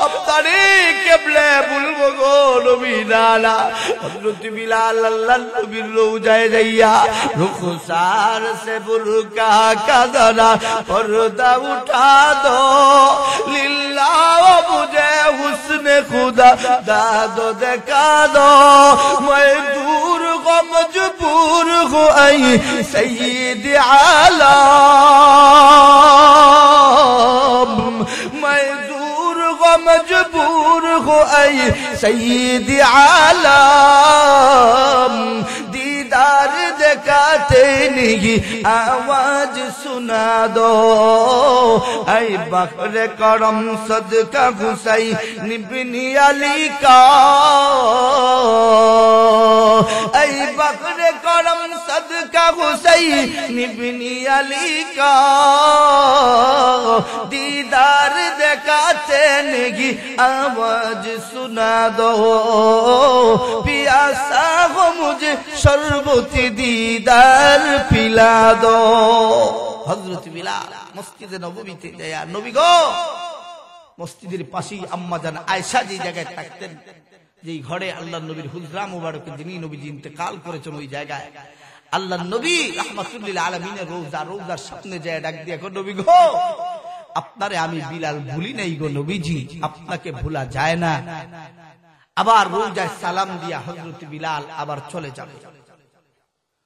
আপনারে কেবলে ভুলবো গো নবী নালা। হযরত বিলাল আল্লাহর নবীর রওজায় যাইয়া রুখসার সে বুরকা का जरा पर्दा उठा दो लिल्लाह मुझे हुस्न खुदा दादो दिखा दो मैं दूर को मजबूर हूँ ऐ सय्यद आलम मैं दूर को मजबूर हूँ ऐ सय्यद आलम दीदार दिखाते नहीं आवाज सुना दो ऐ बकरे करम सदका हुसैन इब्न अली का ऐ बकरे करम सदका हुसैन इब्न अली का दीदार दिखाते नहीं आवाज सुना दो प्यासा हो मुझे शरबत दीदार पिला दो। हजरत बिलाल मस्जिदे नबवीते जाया नबी गो मस्जिদের পাশেই আম্মা জান আয়েশা যে জায়গায় থাকতেন, যেই ঘরে আল্লাহর নবীর হুজরা মুবারকে যিনি নবীজি ইন্তেকাল করেছেন, ওই জায়গায় আল্লাহর নবী রাহমাতুল লিল আলামিনের রওজার সামনে যায় ডাক দিয়া কো নবী গো আপনারে আমি বিলাল ভুলি নাই গো নবীজি, আপনাকে ভোলা যায় না। আবার রওজায় সালাম দিয়া হযরত বিলাল আবার চলে যাবে।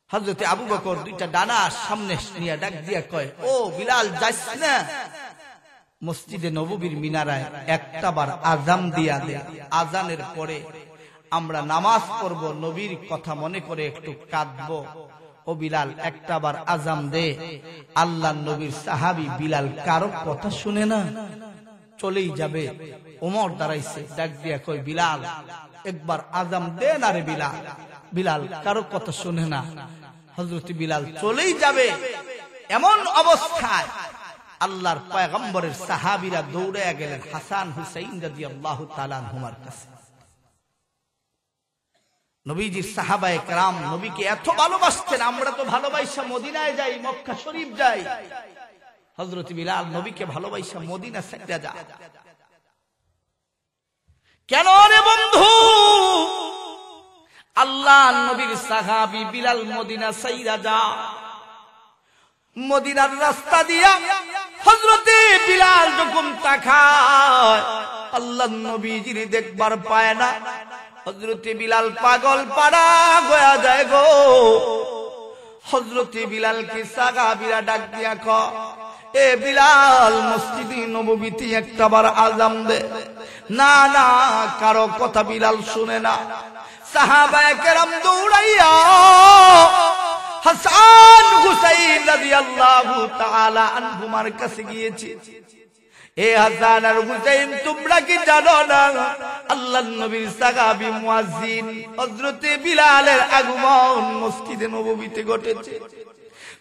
হযরত আবু বকর দুইটা ডানা সামনে নিয়ে ডাক দিয়া কয়, ও বিলাল যাস না, মসজিদে নববীর মিনারায় একটা বার আযান দিয়া দে, আযানের পরে আমরা নামাজ পড়ব, নবীর কথা মনে করে একটু কাঁদবো। ও বিলাল একটা বার আযান দে। আল্লাহর নবীর সাহাবী বিলাল কারো কথা শুনে না, চলেই যাবে। ওমর দাঁড়াইছে, ডাক দিয়া কয় বিলাল একবার আযান দে না রে বিলাল। বিলাল কারো কথা শুনে না, হযরত বিলাল চলেই যাবে। এমন অবস্থায় আল্লাহর পয়গম্বরের সাহাবীরা দৌড়ে গেলেন হাসান হুসাইন রাদিয়াল্লাহু তাআলা আনহুমার কাছে। নবীজির সাহাবায়ে কেরাম নবীকে এত ভালোবাসতেন, আমরা তো ভালোবাসা মদিনায় যাই, মক্কা শরীফ যাই, হযরত বিলাল নবীকে ভালোবাসা মদিনা ছেড়ে যায়। কেন রে বন্ধু? আল্লাহর নবীর সাহাবী বিলাল মদিনা ছাইরা যায়। মদিনার রাস্তা দিয়া হযরতে বিলাল যখন তাকায় আল্লাহর নবীজির দেখবার পায় না। হযরতে বিলাল পাগল পাড়া হয়ে যায় গো। হযরতে বিলালকে সাহাবীরা ডাক দিয়া কয়, এ বিলাল মসজিদে নববীতে একটাবার আযান দে। না না, কারো কথা বিলাল শুনে না। সাহাবায়ে কেরাম দৌড়াইয়া হাসান হুসাইন রাদিয়াল্লাহু তাআলা আনহুমার কাছে গিয়েছে। এ হাসান আর হুসাইন, তোমরা কি জানো না আল্লাহর নবীর সাহাবী মুয়াজ্জিন হযরতে বিলালের আগমন মসজিদে নববীতে ঘটেছে।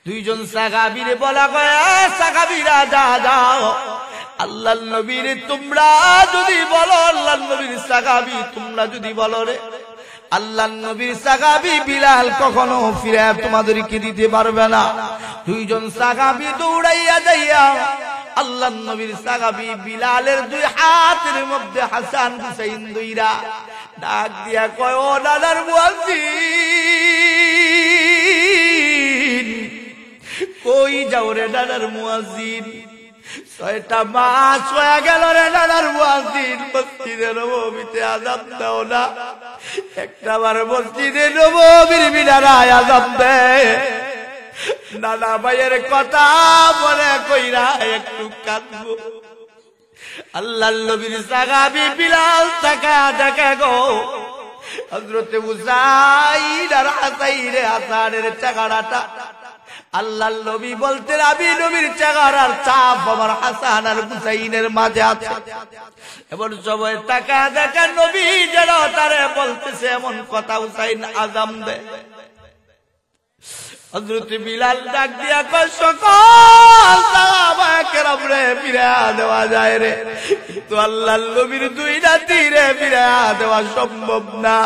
দুইজন সাহাবীরে বলা হয়, সাহাবীরা যাও আল্লাহর নবীর তোমরা যদি বলো, আল্লাহর নবীর সাহাবী তোমরা যদি বলো রে, আল্লাহর নবীর সাহাবী বিলাল কখনো ফিরে তোমাদেরকে দিতে পারবে না। দুইজন সাহাবী দৌড়াইয়া যাইয়া আল্লাহর নবীর সাহাবী বিলালের দুই হাতের মধ্যে হাসান হুসাইন দুইরা ডাক দিয়া কয়, ও দাদার মুয়াজ্জিন, কই যাও রে দাদার মুয়াজ্জিন? 6টা মাস হয়ে গেল রে দাদার মুয়াজ্জিন, মসজিদে নববীতে আযান দাও না। একটাবার মসজিদে নববীর মিনারায় আযান দে। নানা ভাইয়ের কথা মনে কইরা একটু কাঁদবো। আল্লাহর নবীর সাহাবী বিলাল তাকা দেখা গো হযরতে হুসাইন আর হাসানের চেহারাটা আল্লাহর নবী বলতে, আমি নবীর চেহারার চাপ আমার হাসান আর হুসাইনের মাঝে আছে। এমন সময় তাকা দেখা নবী যেন তারে বলতেছে এমন কথা, হুসাইন আযান দে। হযরত বিলাল ডাক দিয়া কয়, সকল সাহাবায়ে কেরাম রে ফিরা দেওয়া যায় রে, কিন্তু আল্লাহর নবীর দুই নাতি রে ফিরা দেওয়া সম্ভব না।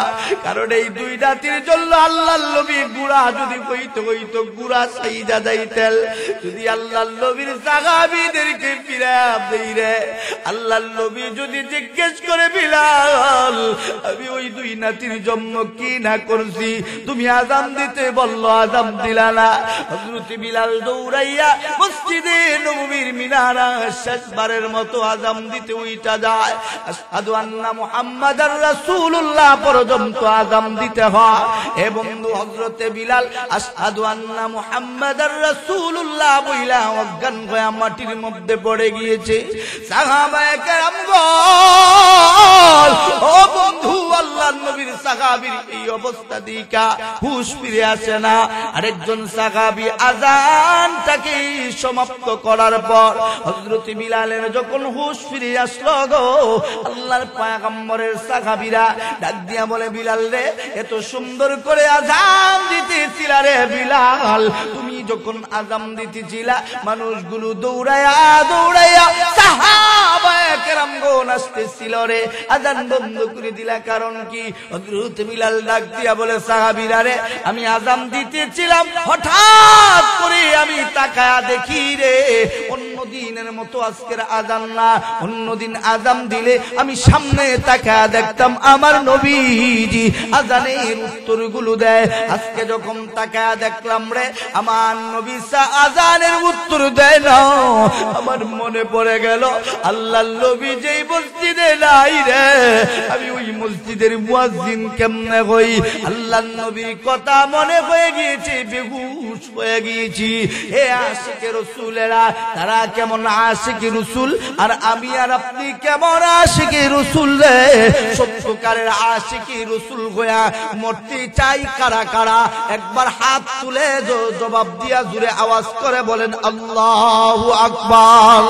কারণ এই দুই নাতির জন্য আল্লাহর নবী গুড়া যদি হইতো গুড়া সাইদা যাইতেন। যদি আল্লাহর নবীর সাহাবীদেরকে ফিরা দেই রে, আল্লাহর নবী যদি জিজ্ঞেস করে, বিলাল আমি ওই দুই নাতির জন্য কি না করছি, তুমি আযান দিতে বললো আযান দিলা না। হযরত বিলাল দৌড়াইয়া মসজিদে নববীর মিনারা শেষবারের মতো আযান দিতে উইটা যায়। আশহাদু আন্না মুহাম্মাদার রাসূলুল্লাহ পর্যন্ত আযান দিতে হয়। এ বন্ধু হযরত বিলাল আশহাদু আন্না মুহাম্মাদার রাসূলুল্লাহ বইলা অজ্ঞান হয়ে মাটির মধ্যে পড়ে গিয়েছে। সাহাবায়ে কেরাম বল, ও বন্ধু আল্লাহর নবীর সাহাবীর এই অবস্থা দেখা হুঁশ ফিরে আসে না। আরেকজন সাহাবী আযানটাকে সমাপ্ত করার পর হযরত বিলালের যখন হুঁশ ফিরে আসলো গো, আল্লাহর পয়গম্বরের সাহাবীরা ডাক দিয়া বলে, বিলাল রে এত সুন্দর করে আযান দিতেছিলা রে বিলাল, তুমি যখন আযান দিতেছিলা মানুষগুলো দৌড়ায়া দৌড়ায়া সাহাবায়ে কেরামগণ আসতেছিল রে, আযান বন্ধ করে দিলা কারণ কি? হযরত বিলাল ডাক দিয়া বলে, সাহাবীরা রে আমি আযান দিতেছিলাম, হঠাৎ করে আমি তাকায়া দেখি রে অন্য দিনের মতো আজকের আযান না। অন্যদিন আযান দিলে আমি সামনে তাকায়া দেখতাম আমার নবীজি আযানের উত্তরগুলো দেয়। আজকে যখন তাকায়া দেখলাম রে আমার নবী আযানের উত্তর দেয় না। আমার মনে পড়ে গেল আল্লাহর নবী যেই মসজিদে নাই রে, আমি ওই মসজিদের মুয়াজ্জিন কেমনে হই? আল্লাহর নবীর কথা মনে হয়ে গিয়েছে, বেহুশ হয়ে গিয়েছি। হে আশিকে রাসূলেরা, তারা কেমন আশিকে রাসূল আর আমি আর আপনি কেমন আশিকে রাসূল রে? সত্যকারের আশিকে রাসূল হইয়া মরতে চাই কারা কারা? একবার হাত তুলে জবাব দিয়া জুড়ে আওয়াজ করে বলেন আল্লাহু আকবার।